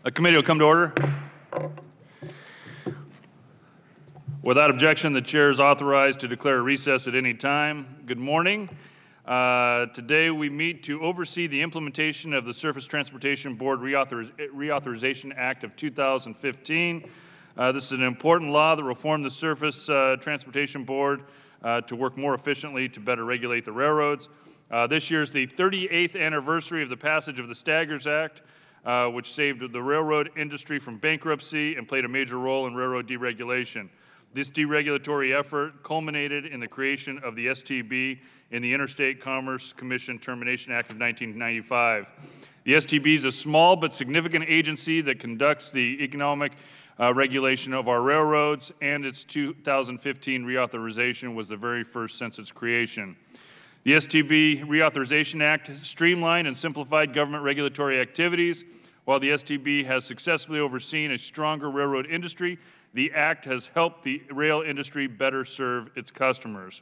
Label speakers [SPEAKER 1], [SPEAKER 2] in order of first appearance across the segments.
[SPEAKER 1] The committee will come to order. Without objection, the chair is authorized to declare a recess at any time. Good morning. Today we meet to oversee the implementation of the Surface Transportation Board Reauthorization Act of 2015. This is an important law that reformed the Surface Transportation Board to work more efficiently to better regulate the railroads. This year is the 38th anniversary of the passage of the Staggers Act, which saved the railroad industry from bankruptcy and played a major role in railroad deregulation. This deregulatory effort culminated in the creation of the STB in the Interstate Commerce Commission Termination Act of 1995. The STB is a small but significant agency that conducts the economic regulation of our railroads, and its 2015 reauthorization was the very first since its creation. The STB Reauthorization Act streamlined and simplified government regulatory activities. While the STB has successfully overseen a stronger railroad industry, the Act has helped the rail industry better serve its customers.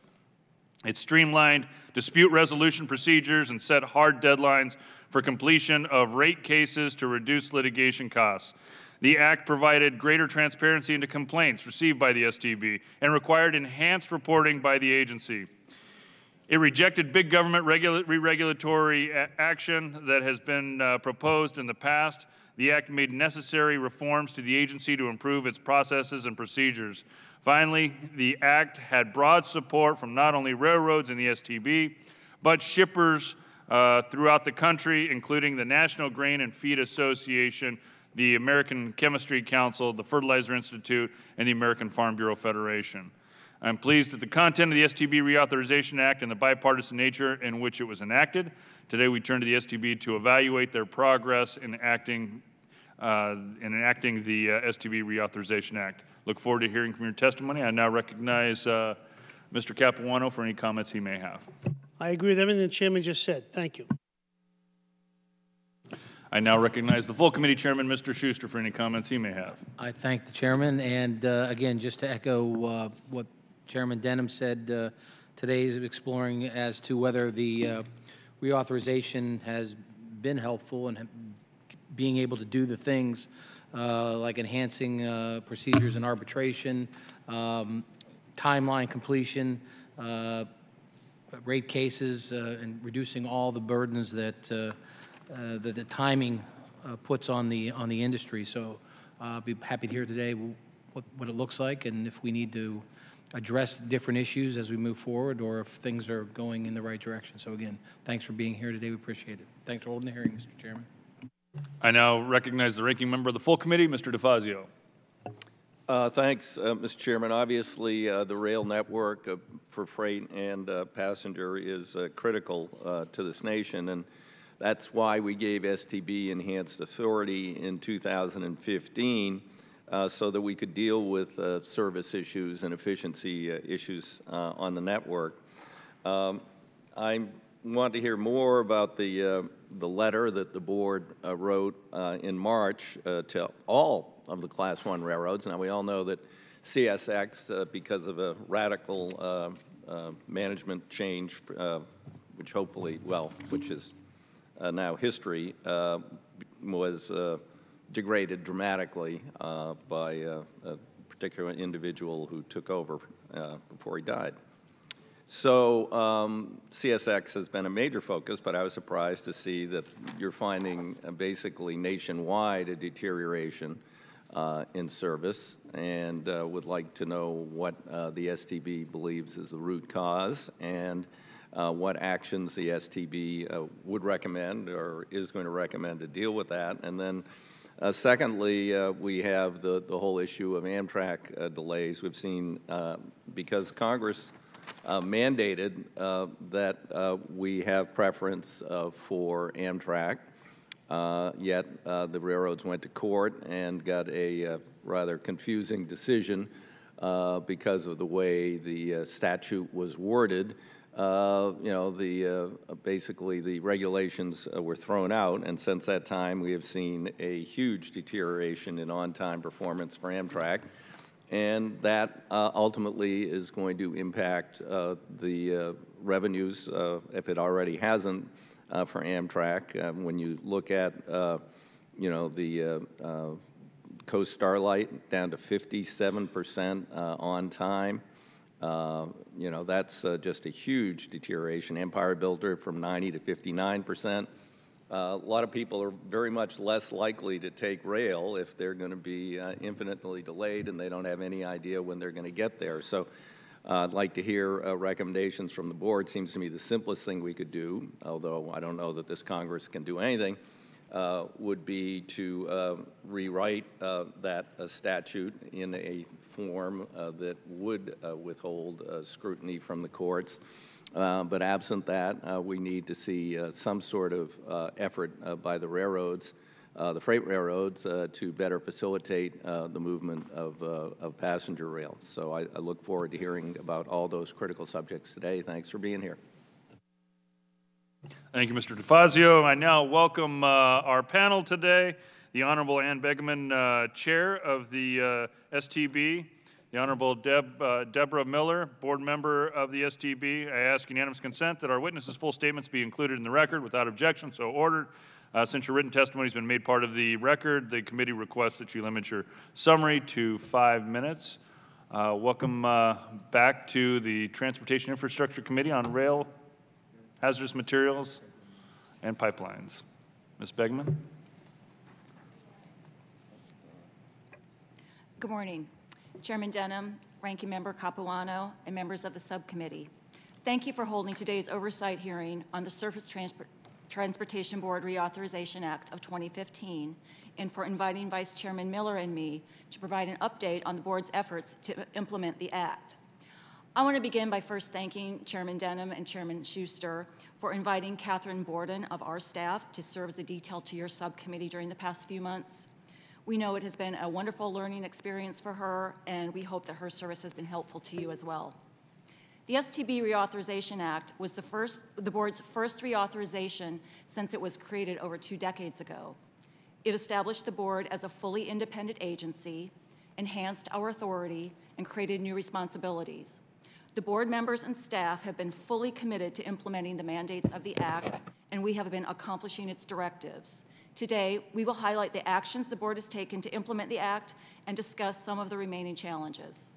[SPEAKER 1] It streamlined dispute resolution procedures and set hard deadlines for completion of rate cases to reduce litigation costs. The Act provided greater transparency into complaints received by the STB and required enhanced reporting by the agency. It rejected big government re-regulatory action that has been proposed in the past. The Act made necessary reforms to the agency to improve its processes and procedures. Finally, the Act had broad support from not only railroads and the STB, but shippers throughout the country, including the National Grain and Feed Association, the American Chemistry Council, the Fertilizer Institute, and the American Farm Bureau Federation. I'm pleased that the content of the STB Reauthorization Act and the bipartisan nature in which it was enacted. Today we turn to the STB to evaluate their progress in enacting the STB Reauthorization Act. Look forward to hearing from your testimony. I now recognize Mr. Capuano for any comments he may have.
[SPEAKER 2] I agree with everything the chairman just said. Thank you.
[SPEAKER 1] I now recognize the full committee chairman, Mr. Schuster, for any comments he may have.
[SPEAKER 3] I thank the chairman, and again, just to echo what Chairman Denham said, today is exploring as to whether the reauthorization has been helpful in being able to do the things like enhancing procedures in arbitration, timeline completion, rate cases, and reducing all the burdens that the timing puts on the industry. So I'll be happy to hear today what it looks like, and if we need to address different issues as we move forward, or if things are going in the right direction. So again, thanks for being here today. We appreciate it. Thanks for holding the hearing, Mr. Chairman.
[SPEAKER 1] I now recognize the ranking member of the full committee, Mr. DeFazio.
[SPEAKER 4] Thanks, Mr. Chairman. Obviously, the rail network for freight and passenger is critical to this nation, and that's why we gave STB enhanced authority in 2015 so that we could deal with service issues and efficiency issues on the network. I want to hear more about the letter that the board wrote in March to all of the Class 1 railroads. Now, we all know that CSX, because of a radical management change, which hopefully, well, which is now history, was degraded dramatically by a particular individual who took over before he died. So CSX has been a major focus, but I was surprised to see that you're finding basically nationwide a deterioration in service, and would like to know what the STB believes is the root cause, and what actions the STB would recommend or is going to recommend to deal with that. And then secondly, we have the whole issue of Amtrak delays. We've seen, because Congress mandated that we have preference for Amtrak, yet the railroads went to court and got a rather confusing decision because of the way the statute was worded. Basically the regulations were thrown out, and since that time we have seen a huge deterioration in on-time performance for Amtrak, and that ultimately is going to impact the revenues, if it already hasn't, for Amtrak. When you look at you know, the Coast Starlight down to 57% on time. You know, that's just a huge deterioration. Empire Builder from 90 to 59%. A lot of people are very much less likely to take rail if they're going to be infinitely delayed and they don't have any idea when they're going to get there. So I'd like to hear recommendations from the board. Seems to me the simplest thing we could do, although I don't know that this Congress can do anything, would be to rewrite that statute in a form that would withhold scrutiny from the courts. But absent that, we need to see some sort of effort by the railroads, the freight railroads, to better facilitate the movement of passenger rail. So I look forward to hearing about all those critical subjects today. Thanks for being here.
[SPEAKER 1] Thank you, Mr. DeFazio. I now welcome our panel today, the Honorable Ann Begeman, Chair of the STB, the Honorable Deborah Miller, Board Member of the STB. I ask unanimous consent that our witnesses' full statements be included in the record without objection, so ordered. Since your written testimony has been made part of the record, the committee requests that you limit your summary to 5 minutes. Welcome back to the Transportation Infrastructure Committee on Rail, Hazardous Materials, and Pipelines. Ms. Begeman.
[SPEAKER 5] Good morning. Chairman Denham, Ranking Member Capuano, and members of the subcommittee. Thank you for holding today's oversight hearing on the Surface Transportation Board Reauthorization Act of 2015, and for inviting Vice Chairman Miller and me to provide an update on the board's efforts to implement the act. I want to begin by first thanking Chairman Denham and Chairman Schuster for inviting Catherine Borden of our staff to serve as a detail to your subcommittee during the past few months. We know it has been a wonderful learning experience for her, and we hope that her service has been helpful to you as well. The STB Reauthorization Act was the board's first reauthorization since it was created over 2 decades ago. It established the board as a fully independent agency, enhanced our authority, and created new responsibilities. The board members and staff have been fully committed to implementing the mandates of the Act, and we have been accomplishing its directives. Today, we will highlight the actions the board has taken to implement the Act and discuss some of the remaining challenges.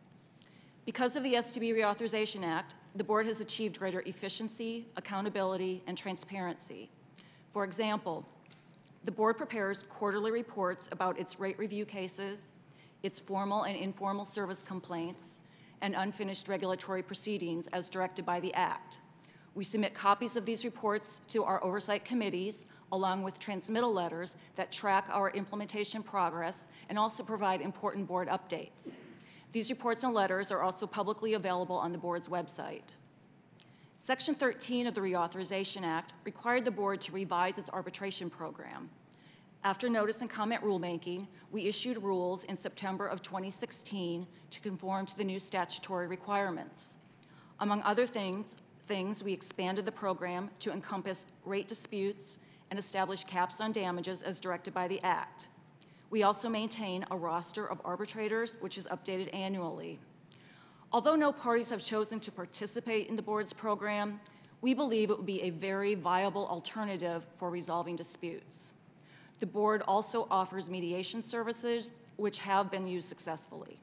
[SPEAKER 5] Because of the STB Reauthorization Act, the board has achieved greater efficiency, accountability, and transparency. For example, the board prepares quarterly reports about its rate review cases, its formal and informal service complaints, and unfinished regulatory proceedings as directed by the Act. We submit copies of these reports to our oversight committees, along with transmittal letters that track our implementation progress and also provide important board updates. These reports and letters are also publicly available on the board's website. Section 13 of the Reauthorization Act required the board to revise its arbitration program. After notice and comment rulemaking, we issued rules in September of 2016 to conform to the new statutory requirements. Among other things, we expanded the program to encompass rate disputes and establish caps on damages as directed by the Act. We also maintain a roster of arbitrators, which is updated annually. Although no parties have chosen to participate in the board's program, we believe it would be a very viable alternative for resolving disputes. The board also offers mediation services, which have been used successfully.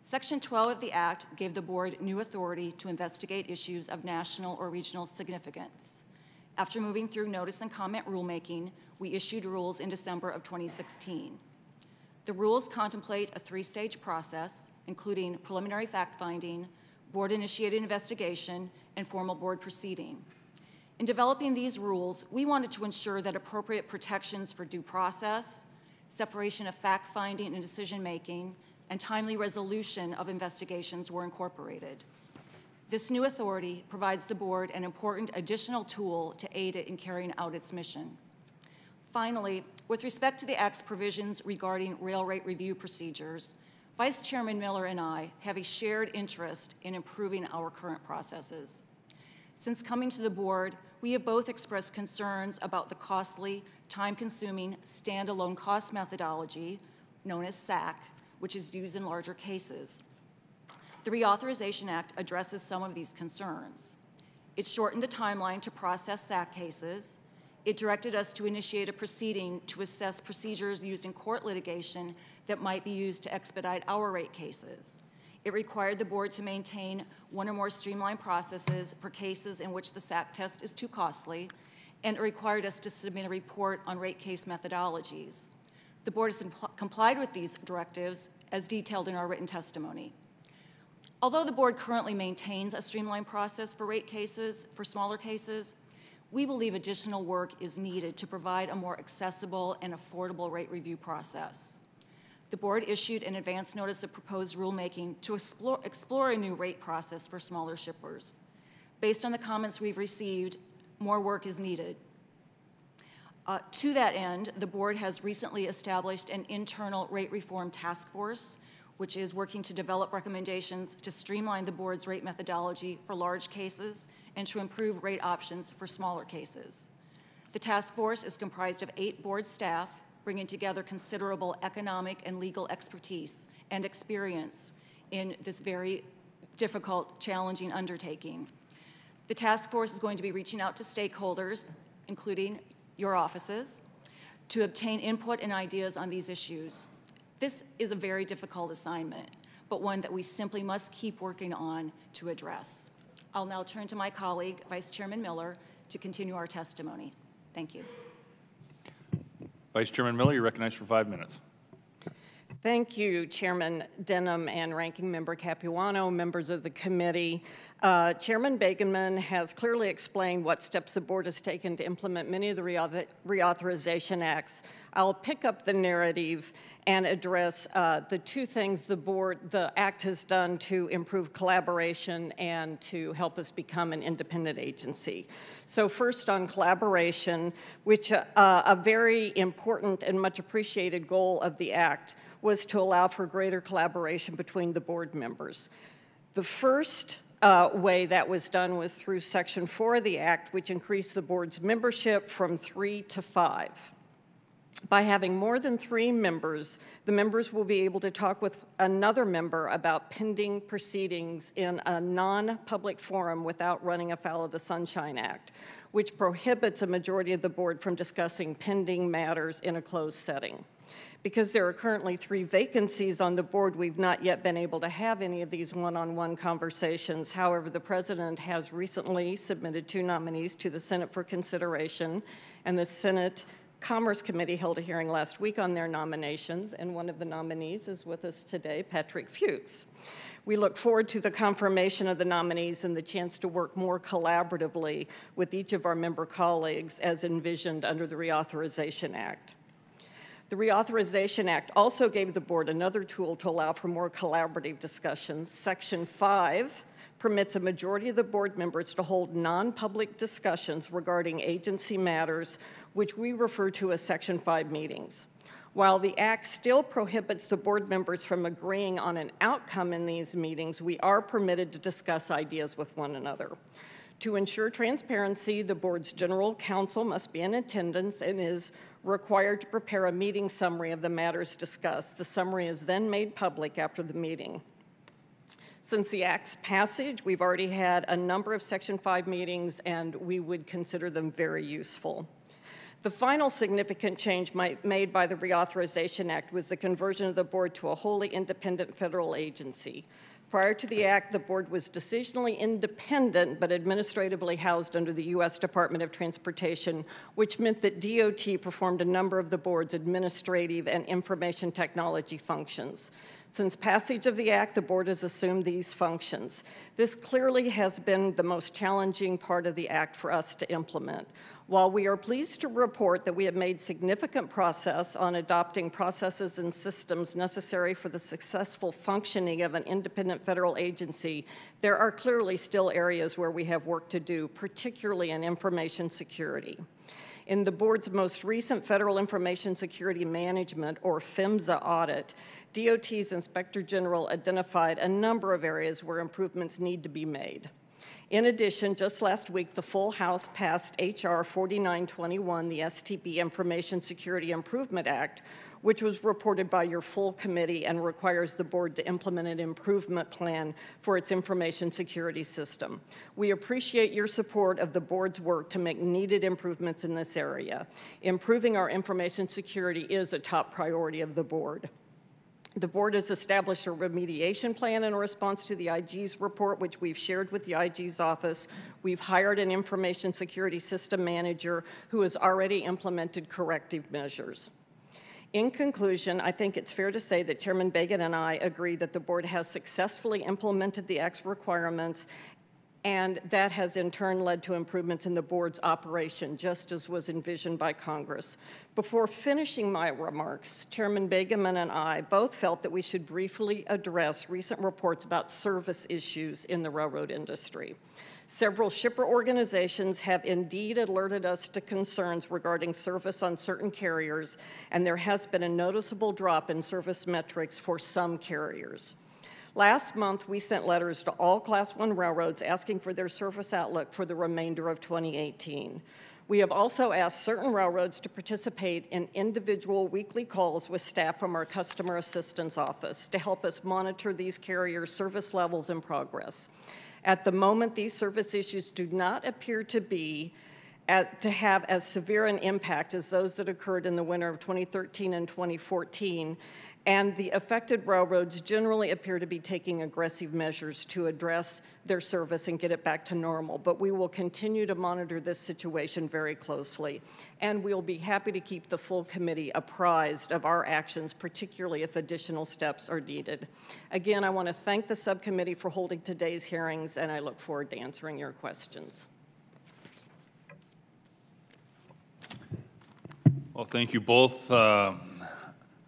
[SPEAKER 5] Section 12 of the Act gave the board new authority to investigate issues of national or regional significance. After moving through notice and comment rulemaking, we issued rules in December of 2016. The rules contemplate a 3-stage process, including preliminary fact-finding, board-initiated investigation, and formal board proceeding. In developing these rules, we wanted to ensure that appropriate protections for due process, separation of fact-finding and decision-making, and timely resolution of investigations were incorporated. This new authority provides the board an important additional tool to aid it in carrying out its mission. Finally, with respect to the Act's provisions regarding rail rate review procedures, Vice Chairman Miller and I have a shared interest in improving our current processes. Since coming to the board, we have both expressed concerns about the costly, time-consuming, standalone cost methodology, known as SAC, which is used in larger cases. The Reauthorization Act addresses some of these concerns. It shortened the timeline to process SAC cases. it directed us to initiate a proceeding to assess procedures used in court litigation that might be used to expedite our rate cases. It required the board to maintain one or more streamlined processes for cases in which the SAC test is too costly, and it required us to submit a report on rate case methodologies. The board has complied with these directives as detailed in our written testimony. Although the board currently maintains a streamlined process for rate cases, for smaller cases, we believe additional work is needed to provide a more accessible and affordable rate review process. The board issued an advance notice of proposed rulemaking to explore a new rate process for smaller shippers. Based on the comments we've received, more work is needed. To that end, the board has recently established an internal rate reform task force, which is working to develop recommendations to streamline the board's rate methodology for large cases and to improve rate options for smaller cases. The task force is comprised of 8 board staff, bringing together considerable economic and legal expertise and experience in this very difficult, challenging undertaking. The task force is going to be reaching out to stakeholders, including your offices, to obtain input and ideas on these issues. This is a very difficult assignment, but one that we simply must keep working on to address. I'll now turn to my colleague, Vice Chairman Miller, to continue our testimony. Thank you.
[SPEAKER 1] Vice Chairman Miller, you're recognized for 5 minutes.
[SPEAKER 6] Thank you, Chairman Denham and Ranking Member Capuano, members of the committee. Chairman Begeman has clearly explained what steps the board has taken to implement many of the reauthorization acts. I'll pick up the narrative and address the 2 things the act has done to improve collaboration and to help us become an independent agency. So first on collaboration, which a very important and much appreciated goal of the act was to allow for greater collaboration between the board members. The first way that was done was through Section 4 of the Act, which increased the board's membership from 3 to 5. By having more than 3 members, the members will be able to talk with another member about pending proceedings in a non-public forum without running afoul of the Sunshine Act, which prohibits a majority of the board from discussing pending matters in a closed setting. Because there are currently 3 vacancies on the board, we've not yet been able to have any of these one-on-one conversations. However, the President has recently submitted 2 nominees to the Senate for consideration, and the Senate Commerce Committee held a hearing last week on their nominations, and one of the nominees is with us today, Patrick Fuchs. We look forward to the confirmation of the nominees and the chance to work more collaboratively with each of our member colleagues as envisioned under the Reauthorization Act. The Reauthorization Act also gave the board another tool to allow for more collaborative discussions. Section 5 permits a majority of the board members to hold non-public discussions regarding agency matters, which we refer to as Section 5 meetings. While the Act still prohibits the board members from agreeing on an outcome in these meetings, we are permitted to discuss ideas with one another. To ensure transparency, the board's general counsel must be in attendance and is required to prepare a meeting summary of the matters discussed. The summary is then made public after the meeting. Since the Act's passage, we've already had a number of Section 5 meetings, and we would consider them very useful. The final significant change made by the Reauthorization Act was the conversion of the board to a wholly independent federal agency. Prior to the Act, the board was decisionally independent but administratively housed under the U.S. Department of Transportation, which meant that DOT performed a number of the board's administrative and information technology functions. Since passage of the Act, the board has assumed these functions. This clearly has been the most challenging part of the Act for us to implement. While we are pleased to report that we have made significant progress on adopting processes and systems necessary for the successful functioning of an independent federal agency, there are clearly still areas where we have work to do, particularly in information security. In the board's most recent Federal Information Security Management, or PHMSA audit, DOT's Inspector General identified a number of areas where improvements need to be made. In addition, just last week, the full House passed H.R. 4921, the STB Information Security Improvement Act, which was reported by your full committee and requires the board to implement an improvement plan for its information security system. We appreciate your support of the board's work to make needed improvements in this area. Improving our information security is a top priority of the board. The board has established a remediation plan in response to the IG's report, which we've shared with the IG's office. We've hired an information security system manager who has already implemented corrective measures. In conclusion, I think it's fair to say that Chairman Bagan and I agree that the board has successfully implemented the Act's requirements, and that has in turn led to improvements in the board's operation, just as was envisioned by Congress. Before finishing my remarks, Chairman Begeman and I both felt that we should briefly address recent reports about service issues in the railroad industry. Several shipper organizations have indeed alerted us to concerns regarding service on certain carriers, and there has been a noticeable drop in service metrics for some carriers. Last month, we sent letters to all Class I railroads asking for their service outlook for the remainder of 2018. We have also asked certain railroads to participate in individual weekly calls with staff from our Customer Assistance Office to help us monitor these carriers' service levels and progress. At the moment, these service issues do not appear to have as severe an impact as those that occurred in the winter of 2013 and 2014, and the affected railroads generally appear to be taking aggressive measures to address their service and get it back to normal. But we will continue to monitor this situation very closely, and we'll be happy to keep the full committee apprised of our actions, particularly if additional steps are needed. Again, I want to thank the subcommittee for holding today's hearings, and I look forward to answering your questions.
[SPEAKER 1] Well, thank you both.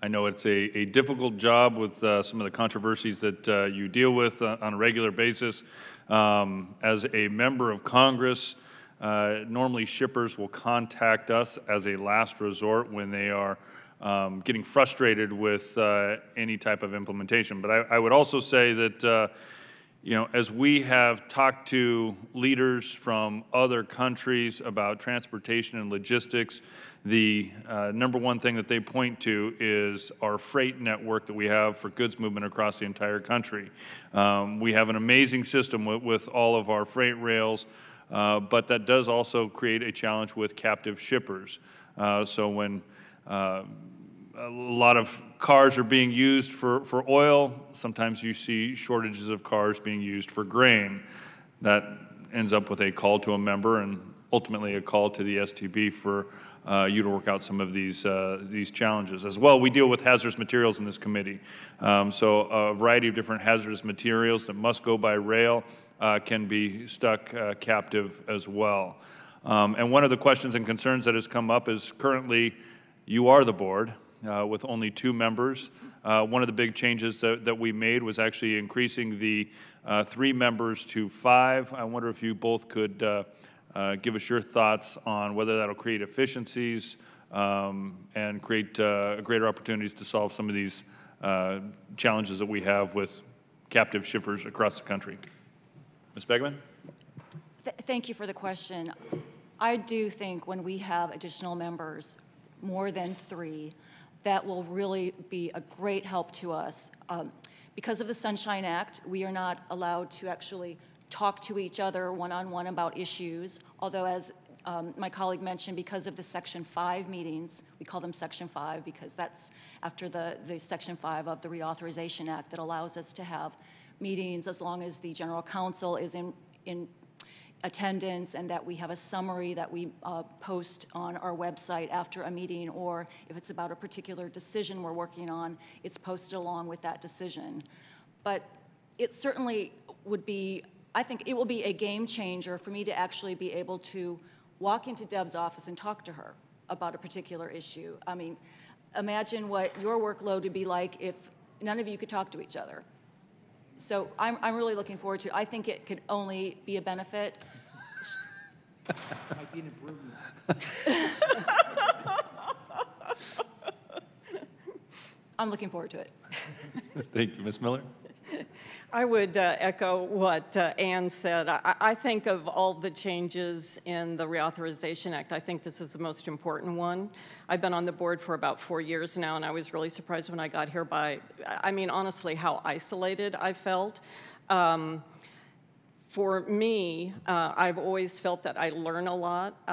[SPEAKER 1] I know it's a difficult job with some of the controversies that you deal with on a regular basis. As a member of Congress, normally shippers will contact us as a last resort when they are getting frustrated with any type of implementation. But I would also say that as we have talked to leaders from other countries about transportation and logistics, the number one thing that they point to is our freight network that we have for goods movement across the entire country. We have an amazing system with all of our freight rails, but that does also create a challenge with captive shippers. So when a lot of cars are being used for oil, sometimes you see shortages of cars being used for grain. That ends up with a call to a member and ultimately a call to the STB for you to work out some of these challenges. As well, we deal with hazardous materials in this committee. So a variety of different hazardous materials that must go by rail can be stuck captive as well. And one of the questions and concerns that has come up is currently you are the board with only 2 members. One of the big changes that we made was actually increasing the 3 members to 5. I wonder if you both could give us your thoughts on whether that'll create efficiencies and create greater opportunities to solve some of these challenges that we have with captive shippers across the country. Ms. Begeman?
[SPEAKER 5] Thank you for the question. I do think when we have additional members, more than 3, that will really be a great help to us. Because of the Sunshine Act, we are not allowed to actually talk to each other one-on-one about issues, although as my colleague mentioned, because of the Section 5 meetings, we call them Section 5 because that's after the Section 5 of the Reauthorization Act that allows us to have meetings as long as the General Counsel is in attendance and that we have a summary that we post on our website after a meeting, or if it's about a particular decision we're working on, it's posted along with that decision. But it certainly would be, I think it will be a game changer for me to actually be able to walk into Deb's office and talk to her about a particular issue. I mean, imagine what your workload would be like if none of you could talk to each other. So I'm really looking forward to it. I think it could only be a benefit.
[SPEAKER 3] Might be an improvement.
[SPEAKER 5] I'm looking forward to it.
[SPEAKER 1] Thank you. Ms. Miller?
[SPEAKER 6] I would echo what Ann said. I think of all the changes in the Reauthorization Act, I think this is the most important one. I've been on the board for about 4 years now, and I was really surprised when I got here by, I mean, honestly, how isolated I felt. For me, I've always felt that I learn a lot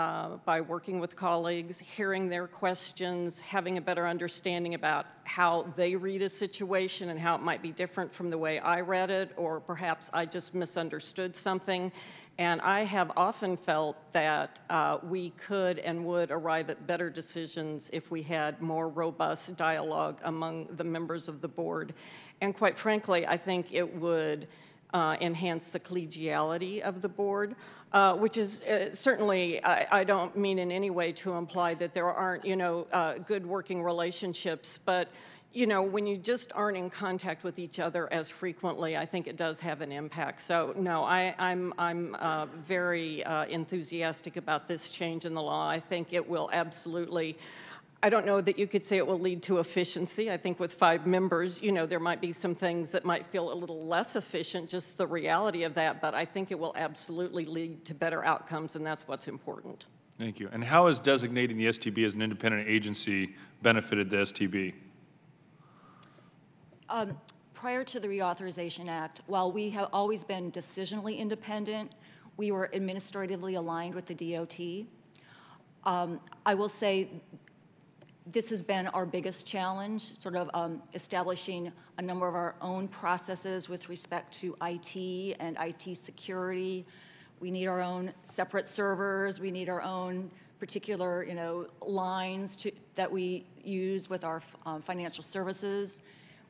[SPEAKER 6] by working with colleagues, hearing their questions, having a better understanding about how they read a situation and how it might be different from the way I read it, or perhaps I just misunderstood something. And I have often felt that we could and would arrive at better decisions if we had more robust dialogue among the members of the board. And quite frankly, I think it would enhance the collegiality of the board, which is certainly, I don't mean in any way to imply that there aren't, good working relationships, but, when you just aren't in contact with each other as frequently, I think it does have an impact. So, no, I'm very enthusiastic about this change in the law. I think it will absolutely, I don't know that you could say it will lead to efficiency. I think with 5 members, there might be some things that might feel a little less efficient, just the reality of that, but I think it will absolutely lead to better outcomes, and that's what's important.
[SPEAKER 1] Thank you. And how has designating the STB as an independent agency benefited the STB?
[SPEAKER 5] Prior to the Reauthorization Act, while we have always been decisionally independent, we were administratively aligned with the DOT. I will say this has been our biggest challenge, sort of establishing a number of our own processes with respect to IT and IT security. We need our own separate servers. We need our own particular, lines that we use with our financial services.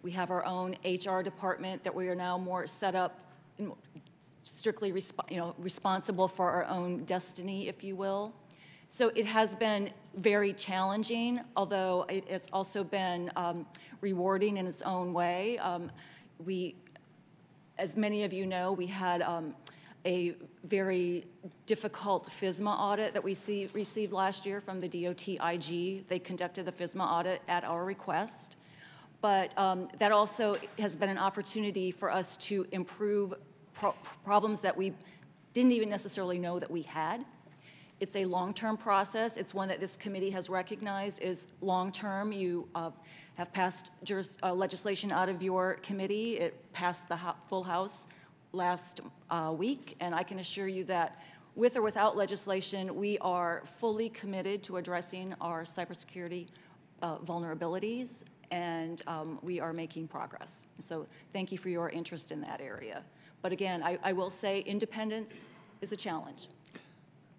[SPEAKER 5] We have our own HR department that we are now more set up, strictly responsible for our own destiny, if you will. So it has been very challenging, although it has also been rewarding in its own way. As many of you know, we had a very difficult FSMA audit that we received last year from the DOT IG. They conducted the FSMA audit at our request. But that also has been an opportunity for us to improve problems that we didn't even necessarily know that we had. It's a long-term process. It's one that this committee has recognized is long-term. You have passed legislation out of your committee. It passed the full House last week, and I can assure you that with or without legislation, we are fully committed to addressing our cybersecurity vulnerabilities, and we are making progress. So thank you for your interest in that area. But again, I will say independence is a challenge.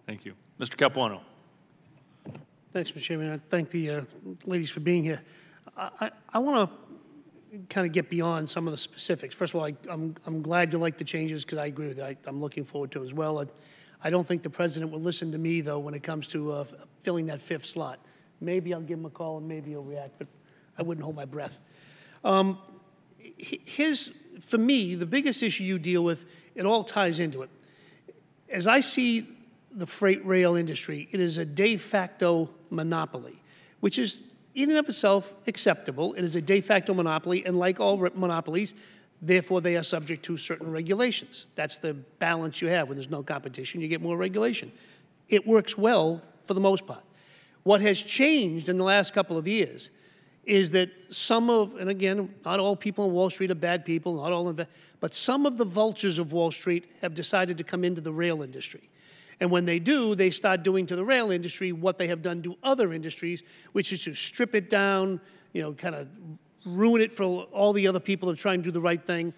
[SPEAKER 1] Thank you. Mr. Capuano.
[SPEAKER 2] Thanks, Mr. Chairman. I thank the ladies for being here. I want to kind of get beyond some of the specifics. First of all, I'm glad you like the changes because I agree with you. I'm looking forward to it as well. I don't think the president will listen to me, though, when it comes to filling that 5th slot. Maybe I'll give him a call and maybe he'll react, but I wouldn't hold my breath. For me, the biggest issue you deal with, it all ties into it. As I see the freight rail industry, it is a de facto monopoly, which is in and of itself acceptable. It is a de facto monopoly, and like all monopolies, therefore they are subject to certain regulations. That's the balance you have. When there's no competition, you get more regulation. It works well for the most part. What has changed in the last couple of years is that and again, not all people on Wall Street are bad people, not all, but some of the vultures of Wall Street have decided to come into the rail industry. And when they do, they start doing to the rail industry what they have done to other industries, which is to strip it down, kind of ruin it for all the other people that are trying to do the right thing,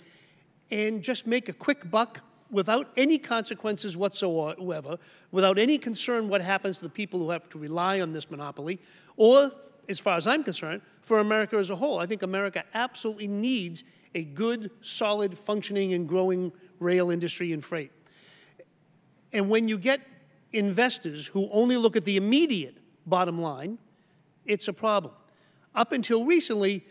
[SPEAKER 2] and just make a quick buck without any consequences whatsoever, without any concern what happens to the people who have to rely on this monopoly, or, as far as I'm concerned, for America as a whole. I think America absolutely needs a good, solid, functioning, and growing rail industry and freight. And when you get investors who only look at the immediate bottom line, it's a problem. Up until recently,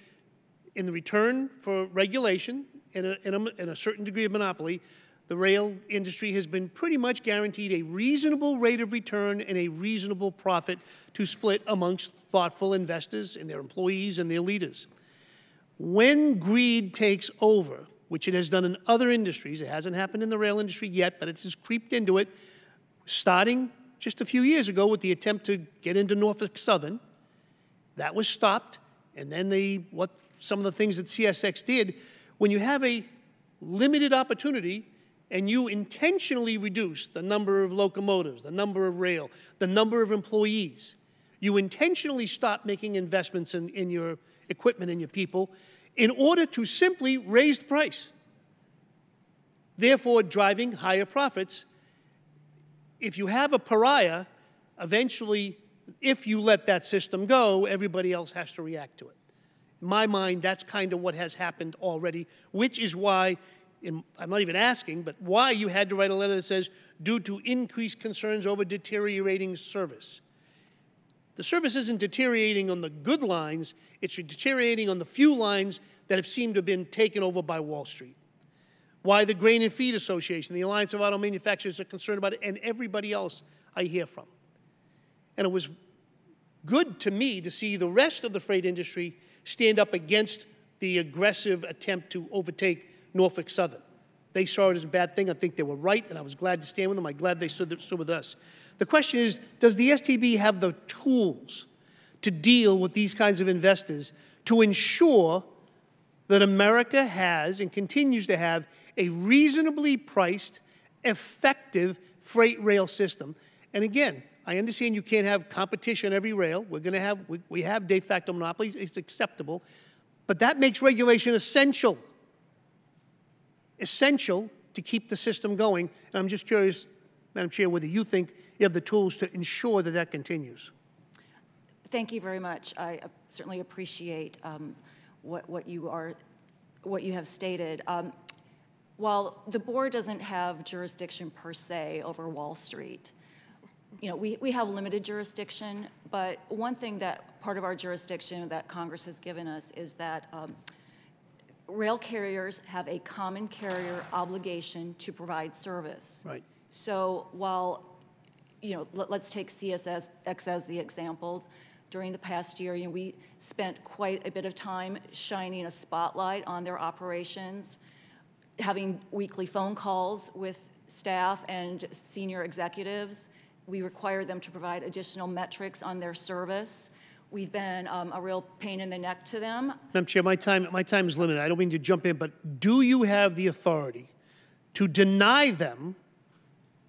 [SPEAKER 2] in the return for regulation and a certain degree of monopoly, the rail industry has been pretty much guaranteed a reasonable rate of return and a reasonable profit to split amongst thoughtful investors and their employees and their leaders. When greed takes over which it has done in other industries, it hasn't happened in the rail industry yet, but it has creeped into it, starting just a few years ago with the attempt to get into Norfolk Southern. That was stopped, and then some of the things that CSX did, when you have a limited opportunity and you intentionally reduce the number of locomotives, the number of rail, the number of employees, you intentionally stop making investments in your equipment and your people in order to simply raise the price, therefore driving higher profits. If you have a pariah, eventually, if you let that system go, everybody else has to react to it. In my mind, that's kind of what has happened already, which is why, I'm not even asking, but why you had to write a letter that says, due to increased concerns over deteriorating service. The service isn't deteriorating on the good lines, it's deteriorating on the few lines that have seemed to have been taken over by Wall Street. Why the Grain and Feed Association, the Alliance of Auto Manufacturers are concerned about it, and everybody else I hear from. And it was good to me to see the rest of the freight industry stand up against the aggressive attempt to overtake Norfolk Southern. They saw it as a bad thing. I think they were right, and I was glad to stand with them. I'm glad they stood with us. The question is, does the STB have the tools to deal with these kinds of investors to ensure that America has and continues to have a reasonably priced, effective freight rail system? And again, I understand you can't have competition on every rail. We have de facto monopolies. It's acceptable. But that makes regulation essential. Essential to keep the system going. And I'm just curious, Madam Chair, whether you think you have the tools to ensure that that continues.
[SPEAKER 5] Thank you very much. I certainly appreciate what you have stated. While the board doesn't have jurisdiction per se over Wall Street, you know, we have limited jurisdiction, but one thing that part of our jurisdiction that Congress has given us is that rail carriers have a common carrier obligation to provide service.
[SPEAKER 2] Right.
[SPEAKER 5] So while, you know, let's take CSX as the example. During the past year, you know, we spent quite a bit of time shining a spotlight on their operations, having weekly phone calls with staff and senior executives. We require them to provide additional metrics on their service. We've been a real pain in the neck to them.
[SPEAKER 2] Madam Chair, my time is limited. I don't mean to jump in, but do you have the authority to deny them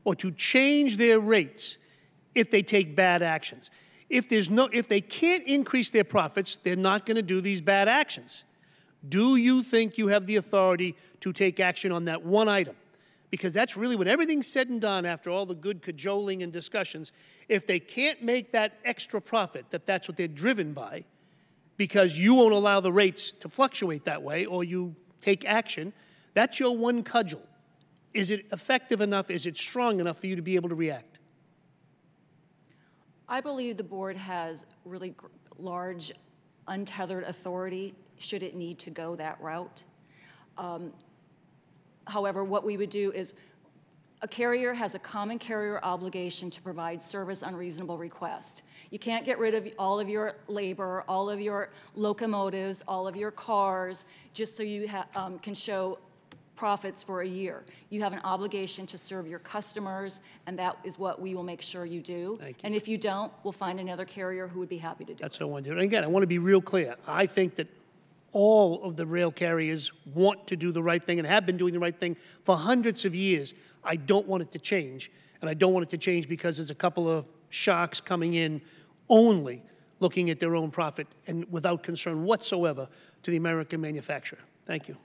[SPEAKER 2] or to change their rates if they take bad actions? If they can't increase their profits, they're not going to do these bad actions. Do you think you have the authority to take action on that one item? Because that's really when everything's said and done after all the good cajoling and discussions, if they can't make that extra profit, that's what they're driven by, because you won't allow the rates to fluctuate that way or you take action, that's your one cudgel. Is it effective enough? Is it strong enough for you to be able to react?
[SPEAKER 5] I believe the board has really large, untethered authority should it need to go that route. However, what we would do is a carrier has a common carrier obligation to provide service on reasonable request. You can't get rid of all of your labor, all of your locomotives, all of your cars, just so you can show profits for a year. You have an obligation to serve your customers, and that is what we will make sure you do.
[SPEAKER 2] Thank you.
[SPEAKER 5] And if you don't, we'll find another carrier who would be happy to do it.
[SPEAKER 2] That's what I want to do. And again, I want to be real clear. I think that all of the rail carriers want to do the right thing and have been doing the right thing for hundreds of years. I don't want it to change, and I don't want it to change because there's a couple of sharks coming in only looking at their own profit and without concern whatsoever to the American manufacturer. Thank you.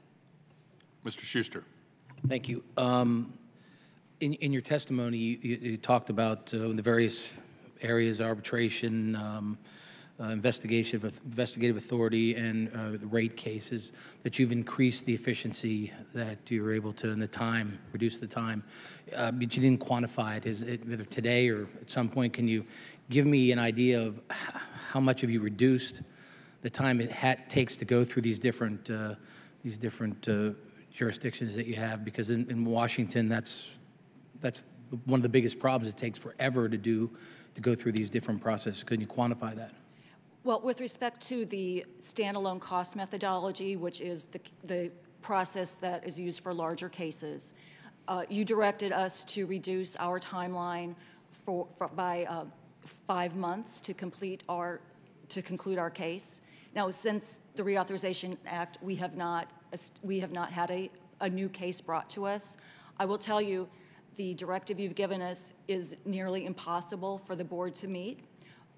[SPEAKER 1] Mr. Schuster.
[SPEAKER 3] Thank you. In your testimony, you talked about the various areas, arbitration, investigative authority, and the rate cases, that you've increased the efficiency that you're able to, and the time, reduce the time. But you didn't quantify it. Is it either today or at some point? Can you give me an idea of how much have you reduced the time it takes to go through these different jurisdictions that you have? Because in Washington, that's one of the biggest problems. It takes forever to go through these different processes. Can you quantify that?
[SPEAKER 5] Well, with respect to the standalone cost methodology, which is the process that is used for larger cases. You directed us to reduce our timeline by 5 months to conclude our case. Now, since the Reauthorization Act, we have not had a new case brought to us. I will tell you, the directive you've given us is nearly impossible for the board to meet,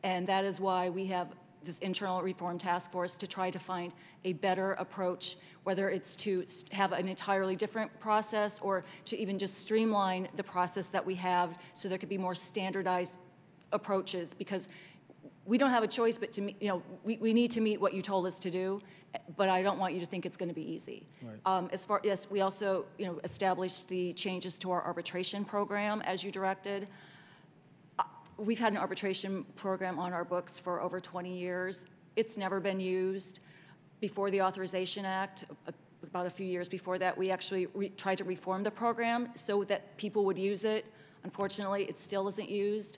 [SPEAKER 5] and that is why we have this internal reform task force to try to find a better approach, whether it's to have an entirely different process or to even just streamline the process that we have so there could be more standardized approaches, because we don't have a choice but to meet, we need to meet what you told us to do, but I don't want you to think it's going to be easy. Right. Yes, we also established the changes to our arbitration program as you directed. We've had an arbitration program on our books for over 20 years. It's never been used. Before the Authorization Act, about a few years before that, we actually tried to reform the program so that people would use it. Unfortunately, it still isn't used.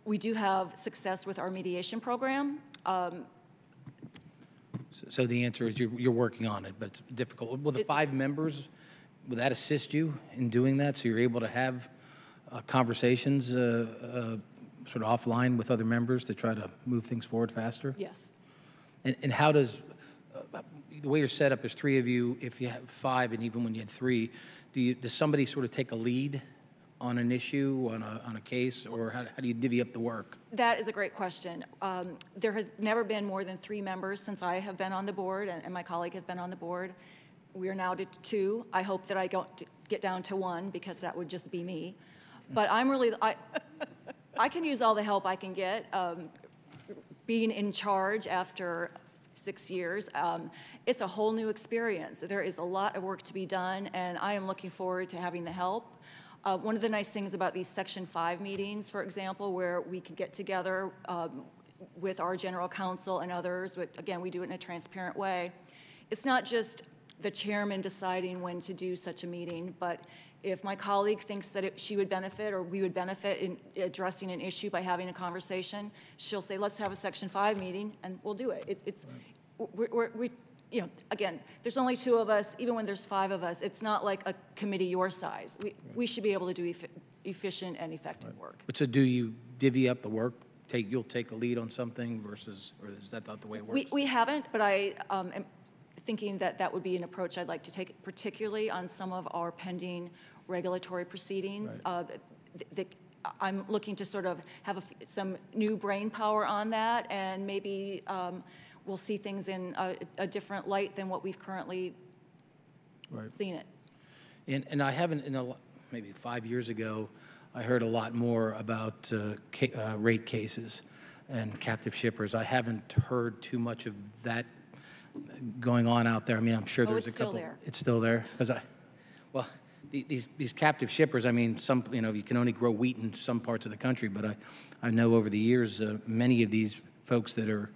[SPEAKER 5] We do have success with our mediation program.
[SPEAKER 3] So the answer is you're working on it, but it's difficult. Will the 5 members, will that assist you in doing that, so you're able to have conversations sort of offline with other members to try to move things forward faster?
[SPEAKER 5] Yes.
[SPEAKER 3] And how does, the way you're set up, there's 3 of you, if you have 5, and even when you had 3, does somebody sort of take a lead on an issue, on a case, or how do you divvy up the work?
[SPEAKER 5] That is a great question. There has never been more than 3 members since I have been on the board and my colleague have been on the board. We are now to 2. I hope that I don't get down to 1, because that would just be me. But I'm really, I can use all the help I can get. Being in charge after 6 years, it's a whole new experience. There is a lot of work to be done, and I am looking forward to having the help. One of the nice things about these Section 5 meetings, for example, where we can get together with our general counsel and others, but again, we do it in a transparent way. It's not just the chairman deciding when to do such a meeting, but if my colleague thinks that she would benefit or we would benefit in addressing an issue by having a conversation, she'll say, let's have a Section 5 meeting, and we'll do it. We again, there's only 2 of us. Even when there's 5 of us, it's not like a committee your size. We should be able to do efficient and effective work.
[SPEAKER 3] But so do you divvy up the work? You'll take a lead on something versus, or is that not the way it works?
[SPEAKER 5] We haven't, but I am thinking that that would be an approach I'd like to take, particularly on some of our pending regulatory proceedings. Right. I'm looking to sort of have some new brain power on that, and maybe we'll see things in a different light than what we've currently seen it.
[SPEAKER 3] And I haven't, maybe 5 years ago, I heard a lot more about rate cases and captive shippers. I haven't heard too much of that going on out there. I mean, I'm sure there's a couple.
[SPEAKER 5] Still there.
[SPEAKER 3] It's still there? Well, these captive shippers, I mean, you can only grow wheat in some parts of the country, but I know over the years, many of these folks that are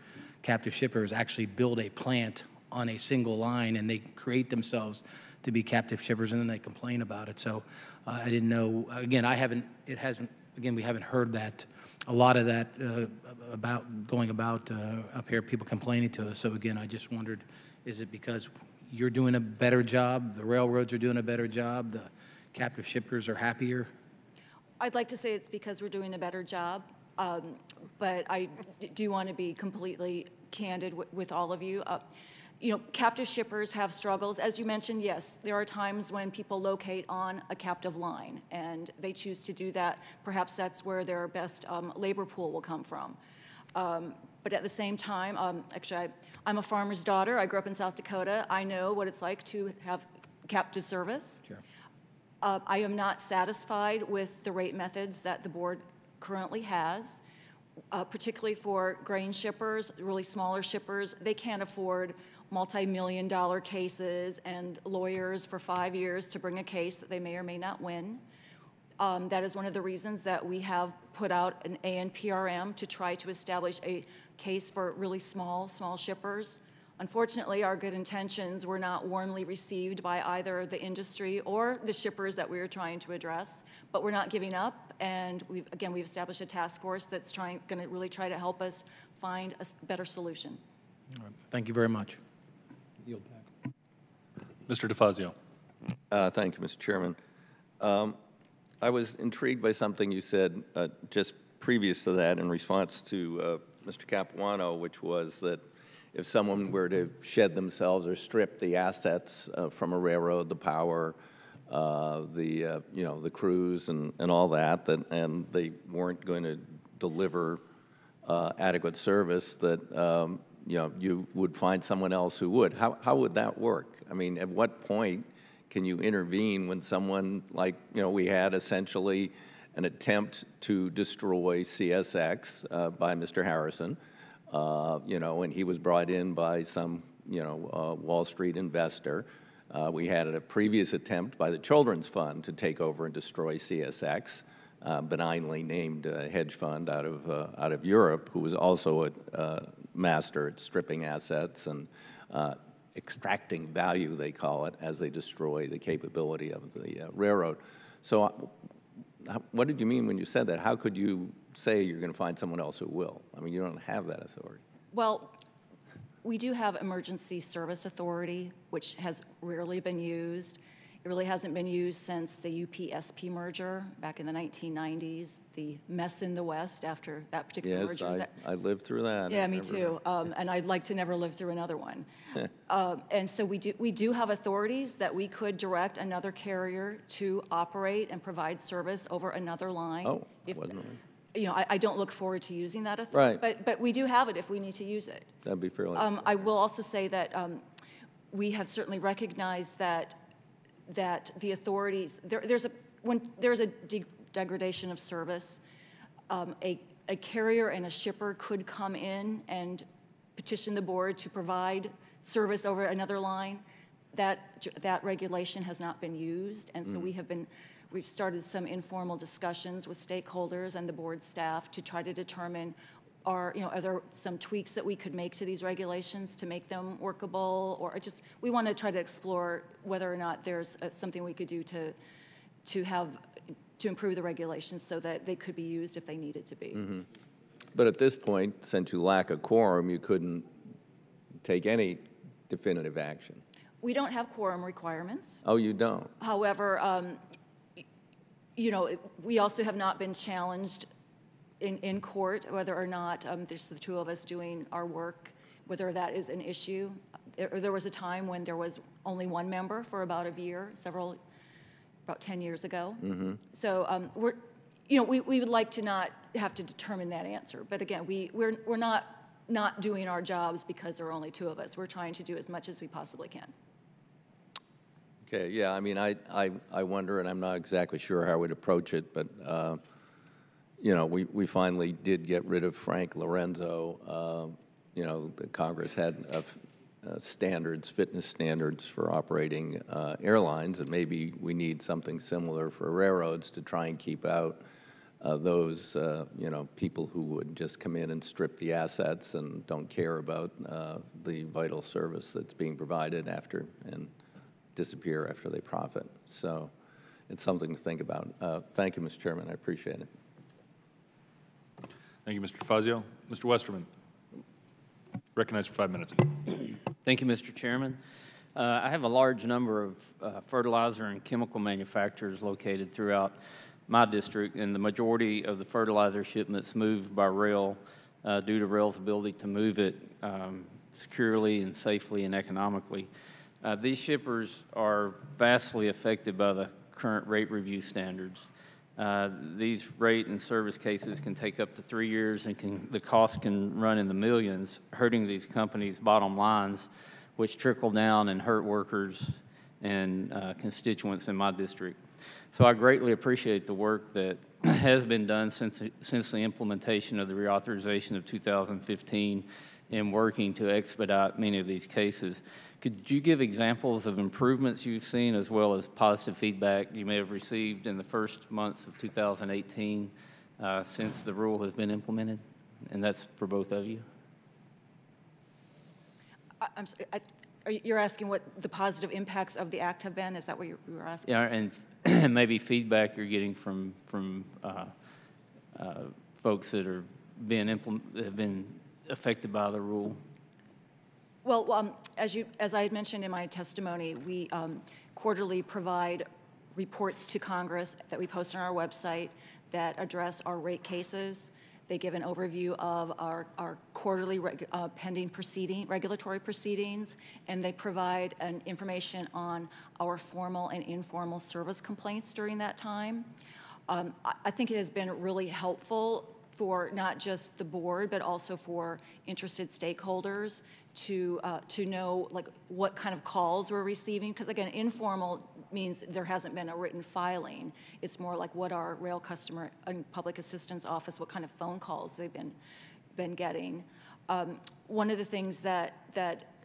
[SPEAKER 3] captive shippers actually build a plant on a single line, and they create themselves to be captive shippers, and then they complain about it. So I didn't know. Again, we haven't heard that, a lot of that up here, people complaining to us. So again, I just wondered, is it because you're doing a better job, the railroads are doing a better job, the captive shippers are happier?
[SPEAKER 5] I'd like to say it's because we're doing a better job, but I do want to be completely candid with all of you. Captive shippers have struggles. As you mentioned, yes, there are times when people locate on a captive line, and they choose to do that. Perhaps that's where their best labor pool will come from. But at the same time, actually, I'm a farmer's daughter. I grew up in South Dakota. I know what it's like to have captive service.
[SPEAKER 3] Sure.
[SPEAKER 5] I am not satisfied with the rate methods that the board currently has, particularly for grain shippers, really smaller shippers. They can't afford multi-million-dollar cases and lawyers for 5 years to bring a case that they may or may not win. That is one of the reasons that we have put out an ANPRM to try to establish a case for really small shippers. Unfortunately, our good intentions were not warmly received by either the industry or the shippers that we were trying to address, but we're not giving up, and we've established a task force that's going to really try to help us find a better solution.
[SPEAKER 3] All right. Thank you very much. Yield back.
[SPEAKER 1] Mr. DeFazio.
[SPEAKER 4] Thank you, Mr. Chairman. I was intrigued by something you said just previous to that in response to Mr. Capuano, which was that if someone were to shed themselves or strip the assets from a railroad, the power, the crews and all that, and they weren't going to deliver adequate service, that you would find someone else who would. How would that work? I mean, at what point can you intervene when someone, like, we had essentially an attempt to destroy CSX by Mr. Harrison, and he was brought in by some, Wall Street investor. We had a previous attempt by the Children's Fund to take over and destroy CSX, benignly named hedge fund out of Europe, who was also a master at stripping assets and extracting value, they call it, as they destroy the capability of the railroad. So what did you mean when you said that? How could you say you're going to find someone else who will? I mean, you don't have that authority.
[SPEAKER 5] Well, we do have emergency service authority, which has rarely been used. It really hasn't been used since the UP-SP merger back in the 1990s, the mess in the West after that particular merger.
[SPEAKER 4] Yes, I lived through that.
[SPEAKER 5] Yeah, me too. And I'd like to never live through another one. And so we do have authorities that we could direct another carrier to operate and provide service over another line.
[SPEAKER 4] Oh, wasn't it?
[SPEAKER 5] I don't look forward to using that authority,
[SPEAKER 4] right.
[SPEAKER 5] but we do have it if we need to use it.
[SPEAKER 4] That'd be fairly.
[SPEAKER 5] I will also say that we have certainly recognized that the authorities, when there's a degradation of service, a carrier and a shipper could come in and petition the board to provide service over another line. That regulation has not been used, and so we've started some informal discussions with stakeholders and the board staff to try to determine are there some tweaks that we could make to these regulations to make them workable, or we want to try to explore whether or not there's something we could do to improve the regulations so that they could be used if they needed to be.
[SPEAKER 4] Mm-hmm. But at this point, since you lack a quorum, you couldn't take any definitive action.
[SPEAKER 5] We don't have quorum requirements.
[SPEAKER 4] Oh, you don't?
[SPEAKER 5] However, we also have not been challenged in court, whether or not there's the two of us doing our work, whether that is an issue. There was a time when there was only one member for about a year, about 10 years ago. Mm-hmm. So we would like to not have to determine that answer. But again, we're not doing our jobs because there are only two of us. We're trying to do as much as we possibly can.
[SPEAKER 4] Okay, yeah, I mean, I wonder, and I'm not exactly sure how I would approach it, but we finally did get rid of Frank Lorenzo. The Congress had fitness standards for operating airlines, and maybe we need something similar for railroads to try and keep out those, people who would just come in and strip the assets and don't care about the vital service that's being provided and disappear after they profit. So it's something to think about. Thank you, Mr. Chairman. I appreciate it.
[SPEAKER 1] Thank you, Mr. DeFazio. Mr. Westerman, recognized for 5 minutes.
[SPEAKER 7] Thank you, Mr. Chairman. I have a large number of fertilizer and chemical manufacturers located throughout my district, and the majority of the fertilizer shipments moved by rail due to rail's ability to move it securely and safely and economically. These shippers are vastly affected by the current rate review standards. These rate and service cases can take up to 3 years, and the cost can run in the millions, hurting these companies' bottom lines, which trickle down and hurt workers and constituents in my district. So I greatly appreciate the work that has been done since the implementation of the reauthorization of 2015 in working to expedite many of these cases. Could you give examples of improvements you've seen as well as positive feedback you may have received in the first months of 2018 since the rule has been implemented? And that's for both of you.
[SPEAKER 5] I'm sorry, you're asking what the positive impacts of the act have been? Is that what you were asking?
[SPEAKER 7] Yeah, and maybe feedback you're getting from folks that have been affected by the rule.
[SPEAKER 5] Well, as I had mentioned in my testimony, we quarterly provide reports to Congress that we post on our website that address our rate cases. They give an overview of our quarterly pending regulatory proceedings, and they provide information on our formal and informal service complaints during that time. I think it has been really helpful for not just the board, but also for interested stakeholders to know like what kind of calls we're receiving. Because again, informal means there hasn't been a written filing. It's more like what our Rail Customer and Public Assistance Office, what kind of phone calls they've been getting. One of the things that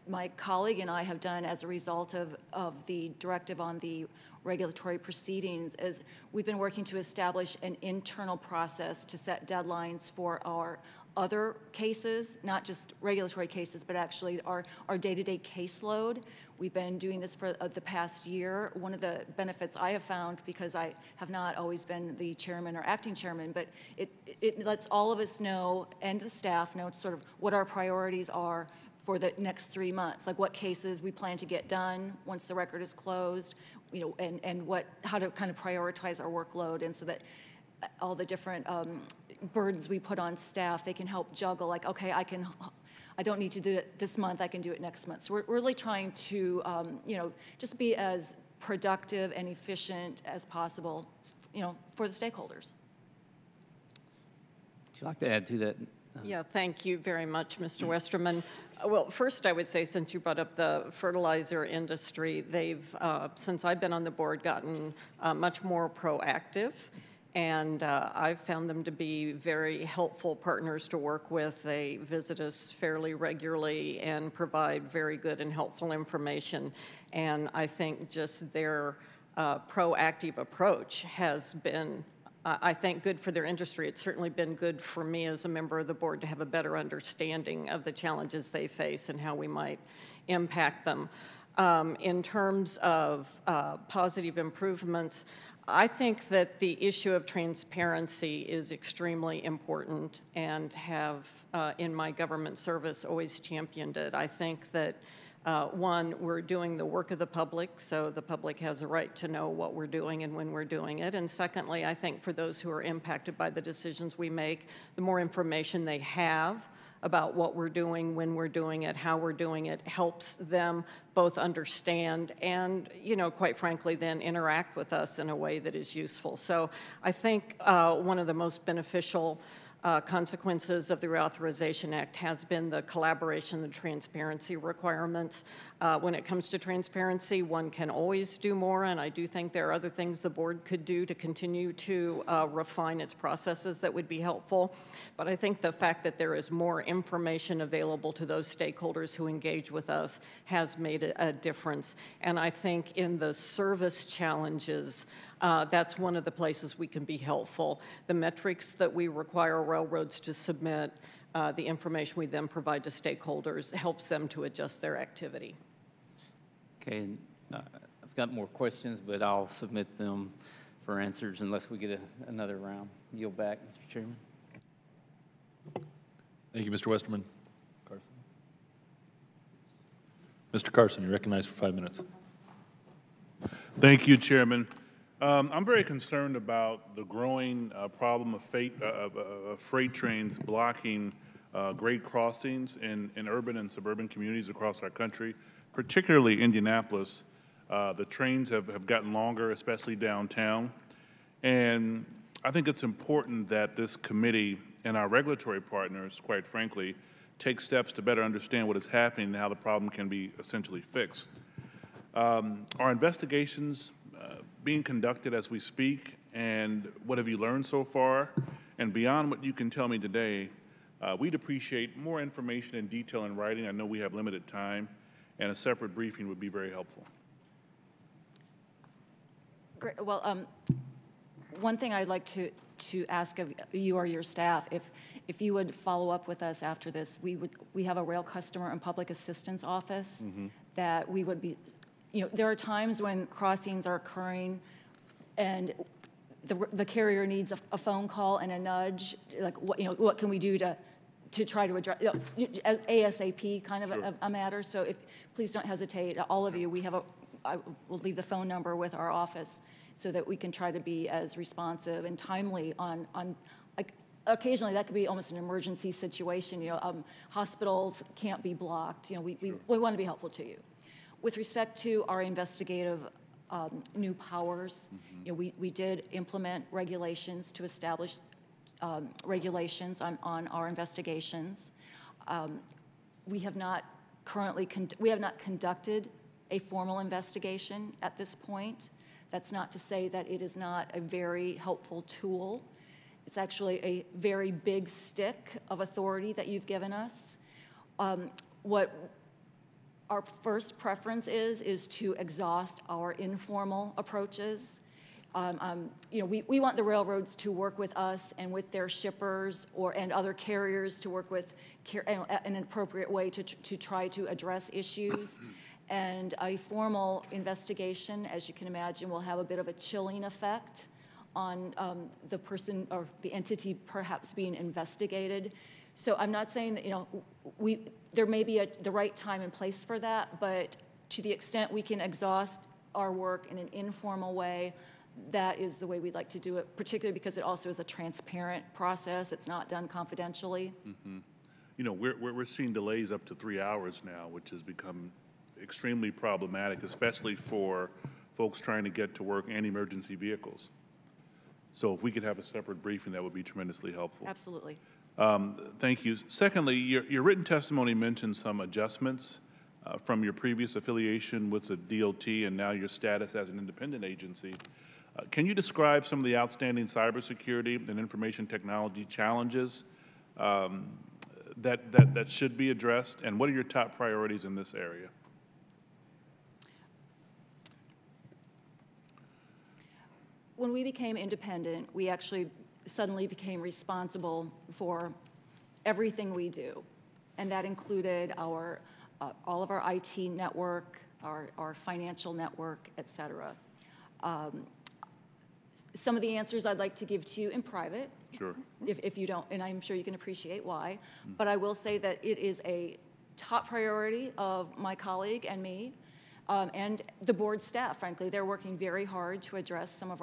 [SPEAKER 5] my colleague and I have done as a result of the directive on the regulatory proceedings is we've been working to establish an internal process to set deadlines for our other cases, not just regulatory cases, but actually our day-to-day caseload. We've been doing this for the past year. One of the benefits I have found, because I have not always been the chairman or acting chairman, but it lets all of us know, and the staff know, sort of what our priorities are for the next 3 months, like what cases we plan to get done once the record is closed, you know, and how to kind of prioritize our workload, and so that all the different burdens we put on staff, they can help juggle, like, okay, I don't need to do it this month, I can do it next month. So we're really trying to, you know, just be as productive and efficient as possible, you know, for the stakeholders.
[SPEAKER 7] Would you like to add to that?
[SPEAKER 6] Yeah, thank you very much, Mr. Westerman. Well, first I would say, since you brought up the fertilizer industry, they've, since I've been on the board, gotten much more proactive. And I've found them to be very helpful partners to work with. They visit us fairly regularly and provide very good and helpful information. And I think just their proactive approach has been, I think, good for their industry. It's certainly been good for me as a member of the board to have a better understanding of the challenges they face and how we might impact them. In terms of positive improvements, I think that the issue of transparency is extremely important, and have, in my government service, always championed it. I think that, one, we're doing the work of the public, so the public has a right to know what we're doing and when we're doing it. And secondly, I think for those who are impacted by the decisions we make, the more information they have about what we're doing, when we're doing it, how we're doing it, helps them both understand and, you know, quite frankly, then interact with us in a way that is useful. So I think one of the most beneficial consequences of the Reauthorization Act has been the collaboration and transparency requirements. When it comes to transparency, one can always do more, and I do think there are other things the board could do to continue to refine its processes that would be helpful. But I think the fact that there is more information available to those stakeholders who engage with us has made a difference. And I think in the service challenges, that's one of the places we can be helpful. The metrics that we require railroads to submit, the information we then provide to stakeholders, helps them to adjust their activity.
[SPEAKER 7] Okay, and, I've got more questions, but I'll submit them for answers unless we get another round. Yield back, Mr. Chairman.
[SPEAKER 1] Thank you, Mr. Westerman. Carson. Mr. Carson, you're recognized for 5 minutes.
[SPEAKER 8] Thank you, Chairman. I'm very concerned about the growing problem of freight trains blocking grade crossings in urban and suburban communities across our country, particularly Indianapolis. The trains have gotten longer, especially downtown. And I think it's important that this committee and our regulatory partners, quite frankly, take steps to better understand what is happening and how the problem can be essentially fixed. Are investigations being conducted as we speak, and what have you learned so far? And beyond what you can tell me today, we'd appreciate more information and detail in writing. I know we have limited time, and a separate briefing would be very helpful.
[SPEAKER 5] Great. Well, one thing I'd like to ask of you or your staff, if you would follow up with us after this, we have a Rail Customer and Public Assistance Office that we would be, you know, there are times when crossings are occurring and the carrier needs a phone call and a nudge, like what can we do to try to address, ASAP kind of a matter. So please don't hesitate, all of you. I will leave the phone number with our office so that we can try to be as responsive and timely on occasionally that could be almost an emergency situation. Hospitals can't be blocked. We want to be helpful to you. With respect to our investigative new powers, we did implement regulations to establish regulations on our investigations. We have not conducted a formal investigation at this point. That's not to say that it is not a very helpful tool. It's actually a very big stick of authority that you've given us. What our first preference is to exhaust our informal approaches. We want the railroads to work with us and with their shippers and other carriers to work with in an appropriate way to try to address issues. And a formal investigation, as you can imagine, will have a bit of a chilling effect on the person or the entity perhaps being investigated. So I'm not saying that, there may be the right time and place for that, but to the extent we can exhaust our work in an informal way, that is the way we'd like to do it, particularly because it also is a transparent process. It's not done confidentially.
[SPEAKER 8] We're seeing delays up to 3 hours now, which has become extremely problematic, especially for folks trying to get to work and emergency vehicles. So if we could have a separate briefing, that would be tremendously helpful.
[SPEAKER 5] Absolutely.
[SPEAKER 8] Thank you. Secondly, your written testimony mentioned some adjustments from your previous affiliation with the DOT and now your status as an independent agency. Can you describe some of the outstanding cybersecurity and information technology challenges that should be addressed, and what are your top priorities in this area?
[SPEAKER 5] When we became independent, we actually suddenly became responsible for everything we do, and that included all of our IT network, our financial network, et cetera. Some of the answers I'd like to give to you in private,
[SPEAKER 8] sure,
[SPEAKER 5] if you don't, and I'm sure you can appreciate why, but I will say that it is a top priority of my colleague and me, and the board staff. Frankly, they're working very hard to address some of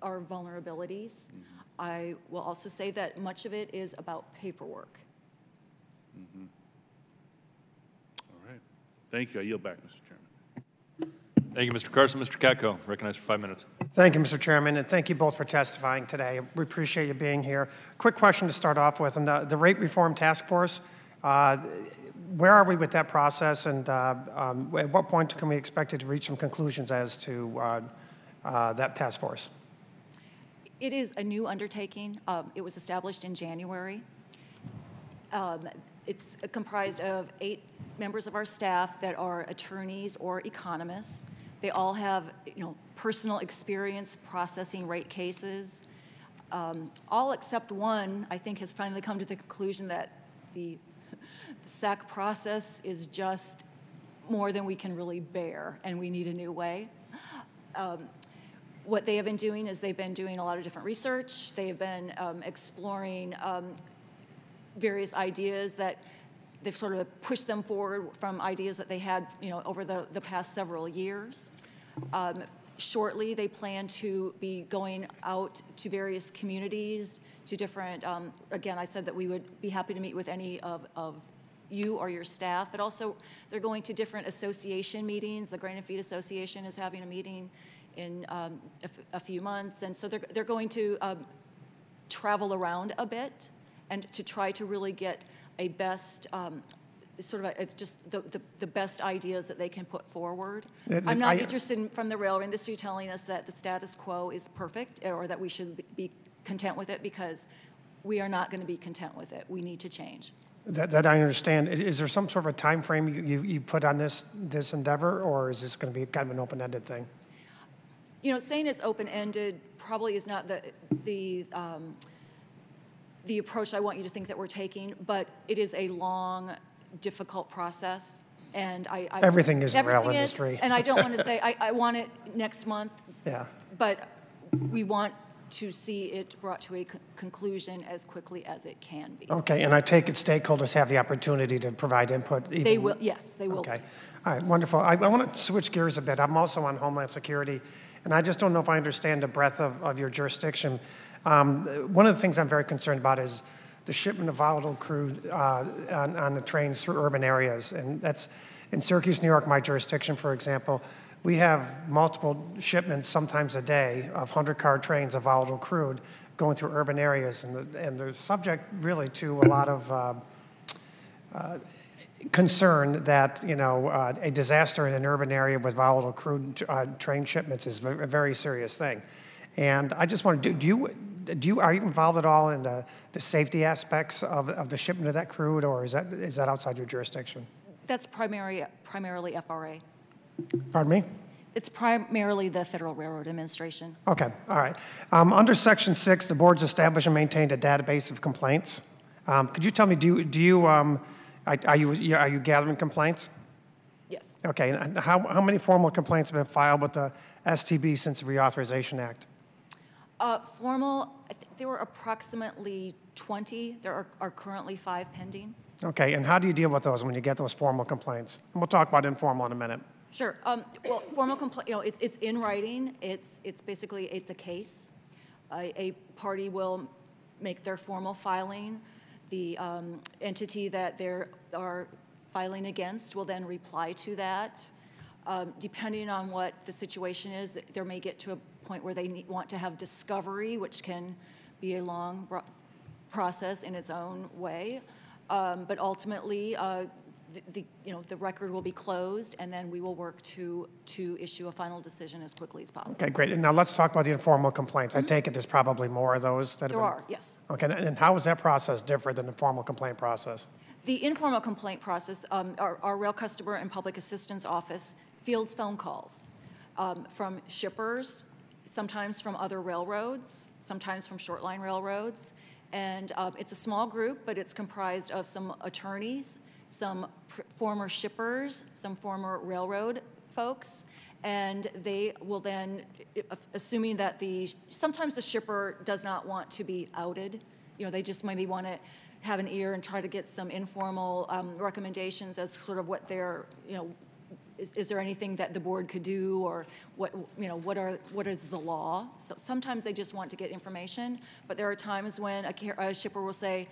[SPEAKER 5] our vulnerabilities. I will also say that much of it is about paperwork.
[SPEAKER 8] All right. Thank you. I yield back, Mr. Chairman.
[SPEAKER 1] Thank you, Mr. Carson. Mr. Katko, recognized for 5 minutes.
[SPEAKER 9] Thank you, Mr. Chairman, and thank you both for testifying today. We appreciate you being here. Quick question to start off with, and the Rate Reform Task Force, where are we with that process, and at what point can we expect it to reach some conclusions as to that task force?
[SPEAKER 5] It is a new undertaking. It was established in January. It's comprised of 8 members of our staff that are attorneys or economists. They all have, personal experience processing rate cases. All except one, I think, has finally come to the conclusion that the SAC process is just more than we can really bear, and we need a new way. What they have been doing is they've been doing a lot of different research. They've been exploring various ideas that they've sort of pushed them forward from ideas that they had, over the past several years. Shortly, they plan to be going out to various communities, to different, again, I said that we would be happy to meet with any of you or your staff, but also they're going to different association meetings. The Grain and Feed Association is having a meeting in a few months, and so they're going to travel around a bit and to try to really get a best, just the best ideas that they can put forward. I'm not interested from the railroad industry telling us that the status quo is perfect or that we should be content with it, because we are not going to be content with it. We need to change.
[SPEAKER 9] That I understand. Is there some sort of a time frame you put on this endeavor, or is this going to be kind of an open-ended thing?
[SPEAKER 5] Saying it's open-ended probably is not the approach I want you to think that we're taking, but it is a long, difficult process. And
[SPEAKER 9] everything is in the rail industry.
[SPEAKER 5] And I don't want to say I want it next month.
[SPEAKER 9] Yeah.
[SPEAKER 5] But we want to see it brought to a conclusion as quickly as it can be.
[SPEAKER 9] Okay, and I take it stakeholders have the opportunity to provide input? Even...
[SPEAKER 5] They will, yes, they will.
[SPEAKER 9] Okay, all right, wonderful. I want to switch gears a bit. I'm also on Homeland Security, and I just don't know if I understand the breadth of your jurisdiction. One of the things I'm very concerned about is the shipment of volatile crude on the trains through urban areas, and that's in Syracuse, New York, my jurisdiction, for example. We have multiple shipments, sometimes a day, of 100-car trains of volatile crude going through urban areas, and they're subject really to a lot of concern that, you know, a disaster in an urban area with volatile crude train shipments is a very serious thing. And I just want to are you involved at all in the safety aspects of the shipment of that crude, or is that outside your jurisdiction?
[SPEAKER 5] That's primarily FRA.
[SPEAKER 9] Pardon me?
[SPEAKER 5] It's primarily the Federal Railroad Administration.
[SPEAKER 9] Okay, all right. Under Section 6, the board's established and maintained a database of complaints. Could you tell me, are you gathering complaints?
[SPEAKER 5] Yes.
[SPEAKER 9] Okay, and how many formal complaints have been filed with the STB since the Reauthorization Act?
[SPEAKER 5] Formal, I think there were approximately 20. There are currently 5 pending.
[SPEAKER 9] Okay, and how do you deal with those when you get those formal complaints? And we'll talk about informal in a minute.
[SPEAKER 5] Sure. Well, formal complaint, you know, it's in writing. It's basically, it's a case. A party will make their formal filing. The entity that they are filing against will then reply to that. Depending on what the situation is, there may get to a point where they want to have discovery, which can be a long process in its own way. But ultimately, the record will be closed, and then we will work to issue a final decision as quickly as possible.
[SPEAKER 9] Okay, great. And now let's talk about the informal complaints. I take it there's probably more of those that
[SPEAKER 5] there are, yes.
[SPEAKER 9] Okay, and how is that process different than the formal complaint process?
[SPEAKER 5] The informal complaint process, our Rail Customer and Public Assistance Office fields phone calls from shippers, sometimes from other railroads, sometimes from short-line railroads. And it's a small group, but it's comprised of some attorneys, some former shippers, some former railroad folks, and they will then, assuming that sometimes the shipper does not want to be outed, you know, they just maybe want to have an ear and try to get some informal recommendations as sort of what their, you know, is there anything that the board could do, or what, you know, what is the law? So sometimes they just want to get information, but there are times when a shipper will say,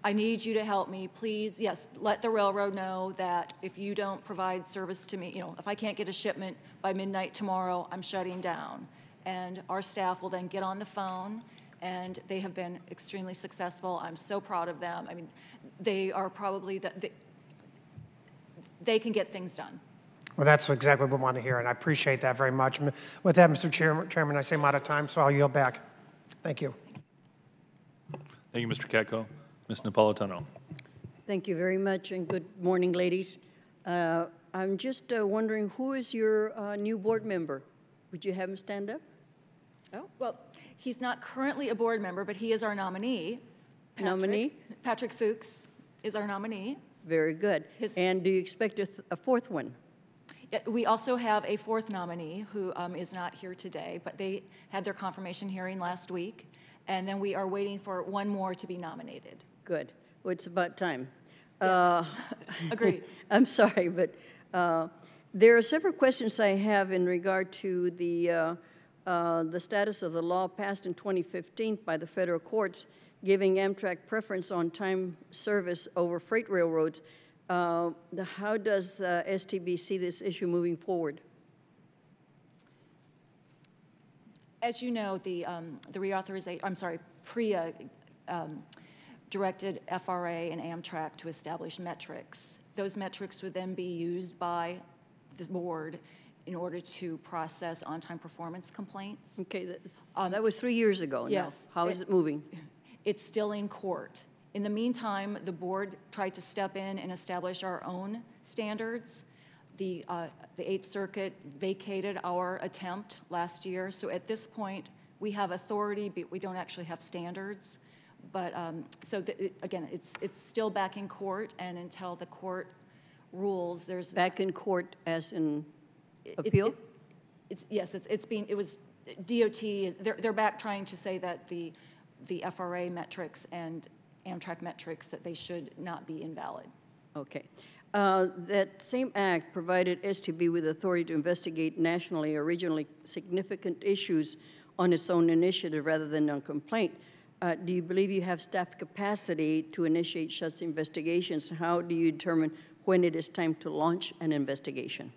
[SPEAKER 5] I need you to help me, please, yes, let the railroad know that if you don't provide service to me, you know, if I can't get a shipment by midnight tomorrow, I'm shutting down. And our staff will then get on the phone, and they have been extremely successful. I'm so proud of them. I mean, they are probably, they can get things done.
[SPEAKER 9] Well, that's exactly what we want to hear, and I appreciate that very much. With that, Mr. Chairman, I say I'm out of time, so I'll yield back. Thank you.
[SPEAKER 1] Thank you, Mr. Katko. Ms. Napolitano.
[SPEAKER 10] Thank you very much, and good morning, ladies. I'm just wondering, who is your new board member? Would you have him stand up?
[SPEAKER 5] Oh, well, he's not currently a board member, but he is our nominee. Patrick Fuchs is our nominee.
[SPEAKER 10] Very good. And do you expect a fourth one?
[SPEAKER 5] We also have a fourth nominee who is not here today, but they had their confirmation hearing last week, and then we are waiting for one more to be nominated.
[SPEAKER 10] Good. Well, it's about time.
[SPEAKER 5] Yes. Agreed.
[SPEAKER 10] I'm sorry, but there are several questions I have in regard to the status of the law passed in 2015 by the federal courts giving Amtrak preference on time service over freight railroads. How does STB see this issue moving forward?
[SPEAKER 5] As you know, the reauthorization, I'm sorry, PREA directed FRA and Amtrak to establish metrics. Those metrics would then be used by the board in order to process on-time performance complaints.
[SPEAKER 10] Okay, that was 3 years ago.
[SPEAKER 5] Yes.
[SPEAKER 10] Now, how is it moving?
[SPEAKER 5] It's still in court. In the meantime, the board tried to step in and establish our own standards. The Eighth Circuit vacated our attempt last year. So at this point, we have authority, but we don't actually have standards. But again, it's still back in court, and until the court rules, there's
[SPEAKER 10] back in court as in appeal.
[SPEAKER 5] Yes, it was DOT, they're back trying to say that the FRA metrics and Amtrak metrics, that they should not be invalid.
[SPEAKER 10] Okay. That same act provided STB with authority to investigate nationally or regionally significant issues on its own initiative rather than on complaint. Do you believe you have staff capacity to initiate such investigations? How do you determine when it is time to launch an investigation?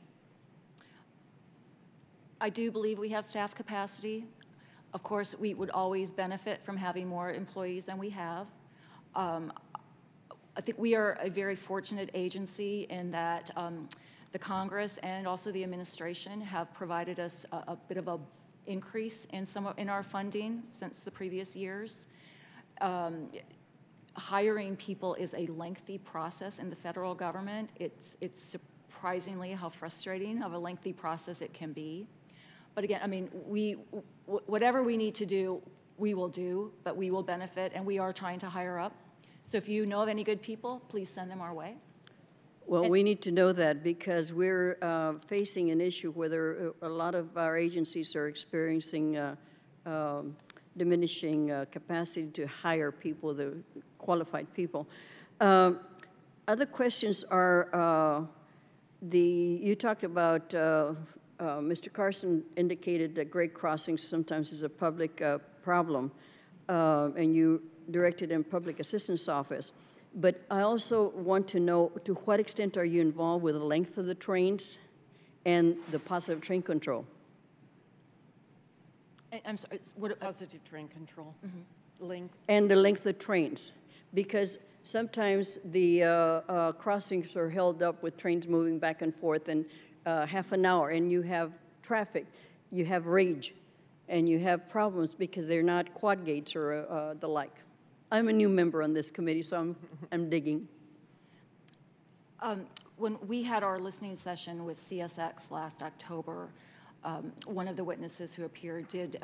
[SPEAKER 5] I do believe we have staff capacity. Of course, we would always benefit from having more employees than we have. I think we are a very fortunate agency in that the Congress and also the administration have provided us a bit of an increase in our funding since the previous years. Hiring people is a lengthy process in the federal government. It's surprisingly how frustrating of a lengthy process it can be. But again, I mean, whatever we need to do, we will do, but we will benefit, and we are trying to hire up. So if you know of any good people, please send them our way.
[SPEAKER 10] Well, we need to know that because we're facing an issue where a lot of our agencies are experiencing diminishing capacity to hire people, the qualified people. Other questions are you talked about, Mr. Carson indicated that grade crossings sometimes is a public problem, and you directed in Public Assistance Office. But I also want to know, to what extent are you involved with the length of the trains and the positive train control?
[SPEAKER 5] I'm sorry, what?
[SPEAKER 6] Positive train control. Mm-hmm. Length.
[SPEAKER 10] And the length of trains, because sometimes the crossings are held up with trains moving back and forth and half an hour, and you have traffic, you have rage, and you have problems because they're not quad gates or the like. I'm a new member on this committee, so I'm digging.
[SPEAKER 5] When we had our listening session with CSX last October, one of the witnesses who appeared did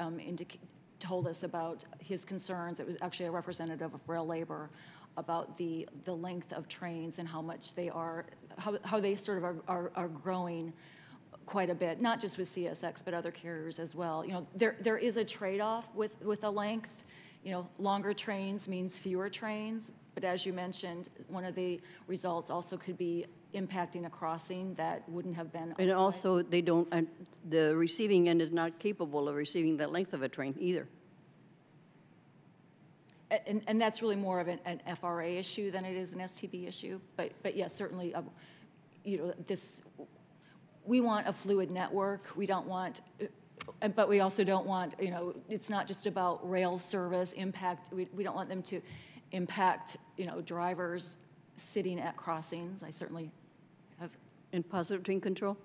[SPEAKER 5] told us about his concerns. It was actually a representative of rail labor about the length of trains and how much they are, how they sort of are growing quite a bit, not just with CSX, but other carriers as well. You know, there is a trade-off with the length. You know, longer trains means fewer trains, but as you mentioned, one of the results also could be impacting a crossing that wouldn't have been.
[SPEAKER 10] And also, they don't, the receiving end is not capable of receiving that length of a train either.
[SPEAKER 5] And that's really more of an FRA issue than it is an STB issue. But yes, certainly, you know, we want a fluid network. We don't want. But we also don't want, you know, it's not just about rail service impact. We don't want them to impact, you know, drivers sitting at crossings. I certainly have.
[SPEAKER 10] And positive train control?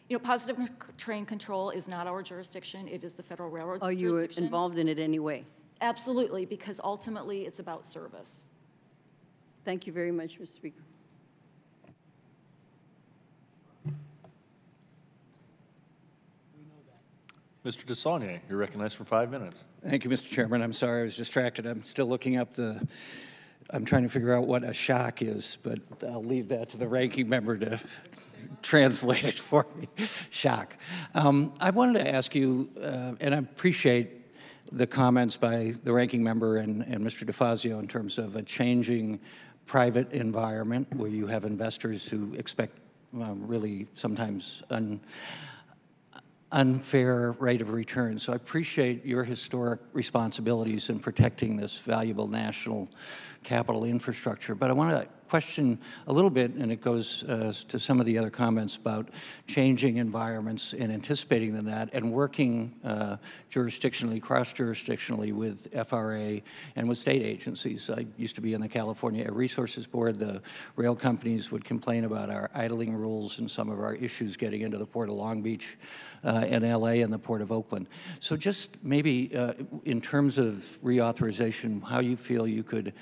[SPEAKER 5] You know, positive train control is not our jurisdiction. It is the Federal Railroad's jurisdiction.
[SPEAKER 10] Are you involved in it anyway?
[SPEAKER 5] Absolutely, because ultimately it's about service.
[SPEAKER 10] Thank you very much, Mr. Speaker.
[SPEAKER 1] Mr. DeSaulnier, you're recognized for 5 minutes.
[SPEAKER 11] Thank you, Mr. Chairman. I'm sorry, I was distracted. I'm still looking up I'm trying to figure out what a shock is, but I'll leave that to the ranking member to translate it for me. Shock. I wanted to ask you, and I appreciate the comments by the ranking member and Mr. DeFazio in terms of a changing private environment where you have investors who expect really sometimes unfair rate of return. So I appreciate your historic responsibilities in protecting this valuable national capital infrastructure. But I want to question a little bit, and it goes to some of the other comments about changing environments and anticipating that and working jurisdictionally, cross-jurisdictionally with FRA and with state agencies. I used to be in the California Air Resources Board. The rail companies would complain about our idling rules and some of our issues getting into the Port of Long Beach and LA and the Port of Oakland. So just maybe in terms of reauthorization, how you feel you could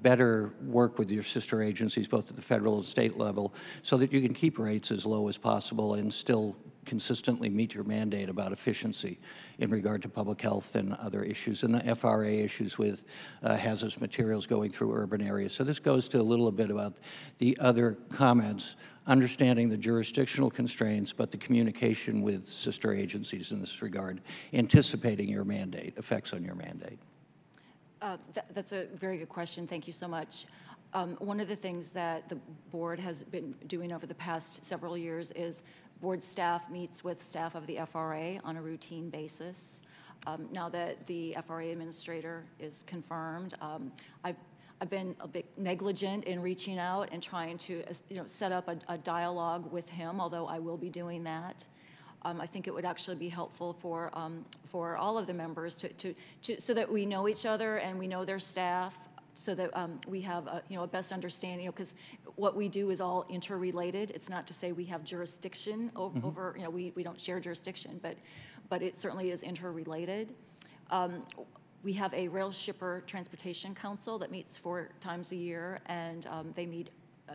[SPEAKER 11] better work with your sister agencies, both at the federal and state level, so that you can keep rates as low as possible and still consistently meet your mandate about efficiency in regard to public health and other issues, and the FRA issues with hazardous materials going through urban areas. So this goes to a little bit about the other comments, understanding the jurisdictional constraints, but the communication with sister agencies in this regard, anticipating your mandate, effects on your mandate.
[SPEAKER 5] That's a very good question. Thank you so much. One of the things that the board has been doing over the past several years is board staff meets with staff of the FRA on a routine basis. Now that the FRA administrator is confirmed, I've been a bit negligent in reaching out and trying to set up a dialogue with him, although I will be doing that. I think it would actually be helpful for all of the members so that we know each other and we know their staff, so that we have a best understanding, because what we do is all interrelated. It's not to say we have jurisdiction over, we don't share jurisdiction, but it certainly is interrelated. We have a Rail Shipper Transportation Council that meets 4 times a year, and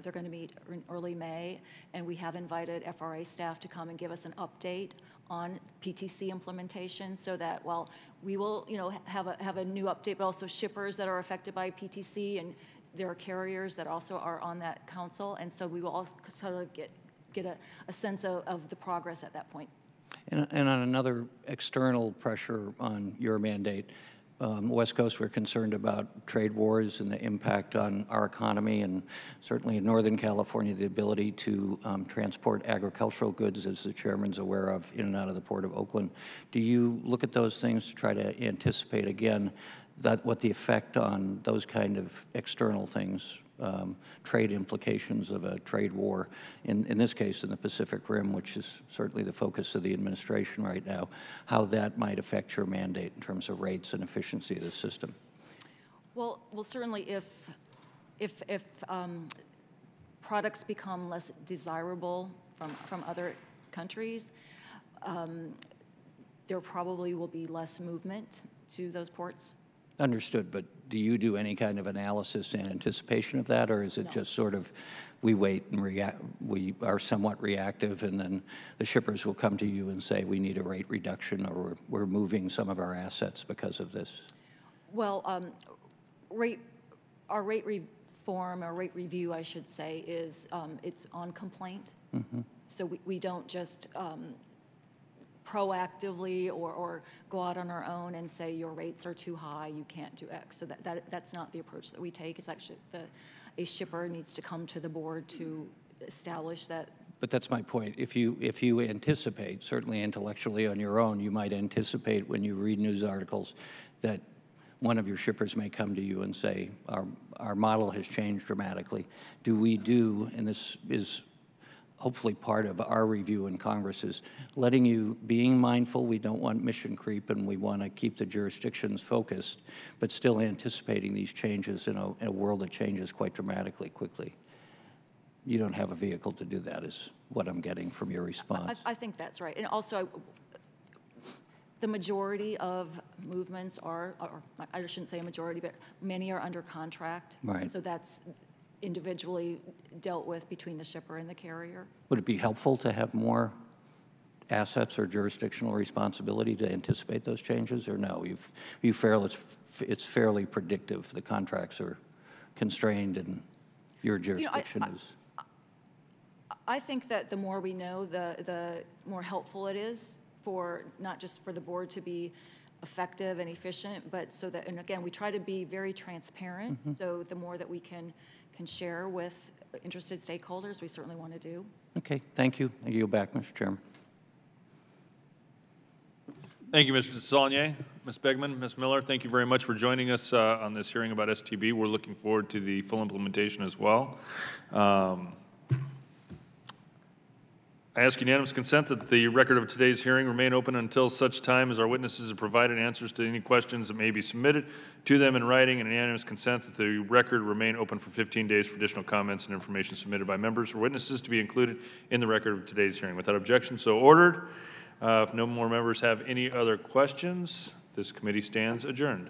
[SPEAKER 5] they're going to meet in early May, and we have invited FRA staff to come and give us an update on PTC implementation, so that while we will, have a new update, but also shippers that are affected by PTC, and there are carriers that also are on that council, and so we will also sort of get a sense of the progress at that point.
[SPEAKER 11] And on another external pressure on your mandate, West Coast, we're concerned about trade wars and the impact on our economy, and certainly in Northern California, the ability to transport agricultural goods, as the chairman's aware of, in and out of the Port of Oakland. Do you look at those things to try to anticipate, again, what the effect on those kind of external things, trade implications of a trade war, in this case in the Pacific Rim, which is certainly the focus of the administration right now, how that might affect your mandate in terms of rates and efficiency of the system?
[SPEAKER 5] Well, certainly if products become less desirable from other countries, there probably will be less movement to those ports.
[SPEAKER 11] Understood, but do you do any kind of analysis in anticipation of that, or is it just sort of we wait and we are somewhat reactive, and then the shippers will come to you and say we need a rate reduction, or we're moving some of our assets because of this?
[SPEAKER 5] Well, our rate reform, or rate review, I should say, is it's on complaint. Mm-hmm. So we don't just proactively or go out on our own and say your rates are too high, you can't do X. So that's not the approach that we take. It's actually a shipper needs to come to the board to establish that. But
[SPEAKER 11] that's my point. If you anticipate, certainly intellectually on your own, you might anticipate when you read news articles that one of your shippers may come to you and say, our model has changed dramatically. Do we do, and this is hopefully part of our review in Congress, is letting you, being mindful, we don't want mission creep and we want to keep the jurisdictions focused, but still anticipating these changes in a world that changes quite dramatically quickly. You don't have a vehicle to do that, is what I'm getting from your response.
[SPEAKER 5] I think that's right. And also, the majority of movements are, or I shouldn't say a majority, but many are under contract.
[SPEAKER 11] Right.
[SPEAKER 5] So that's individually dealt with between the shipper and the carrier.
[SPEAKER 11] Would it be helpful to have more assets or jurisdictional responsibility to anticipate those changes, or no? It's fairly predictive. The contracts are constrained and your jurisdiction is.
[SPEAKER 5] I think that the more we know, the more helpful it is for not just for the board to be effective and efficient, but so that, and again, we try to be very transparent. Mm-hmm. So the more that we can share with interested stakeholders, we certainly want to do.
[SPEAKER 11] Okay, thank you. I yield back, Mr. Chairman.
[SPEAKER 1] Thank you, Mr. Saulnier. Ms. Begman, Ms. Miller, thank you very much for joining us on this hearing about STB. We're looking forward to the full implementation as well. I ask unanimous consent that the record of today's hearing remain open until such time as our witnesses have provided answers to any questions that may be submitted to them in writing, and unanimous consent that the record remain open for 15 days for additional comments and information submitted by members or witnesses to be included in the record of today's hearing. Without objection, so ordered. If no more members have any other questions, this committee stands adjourned.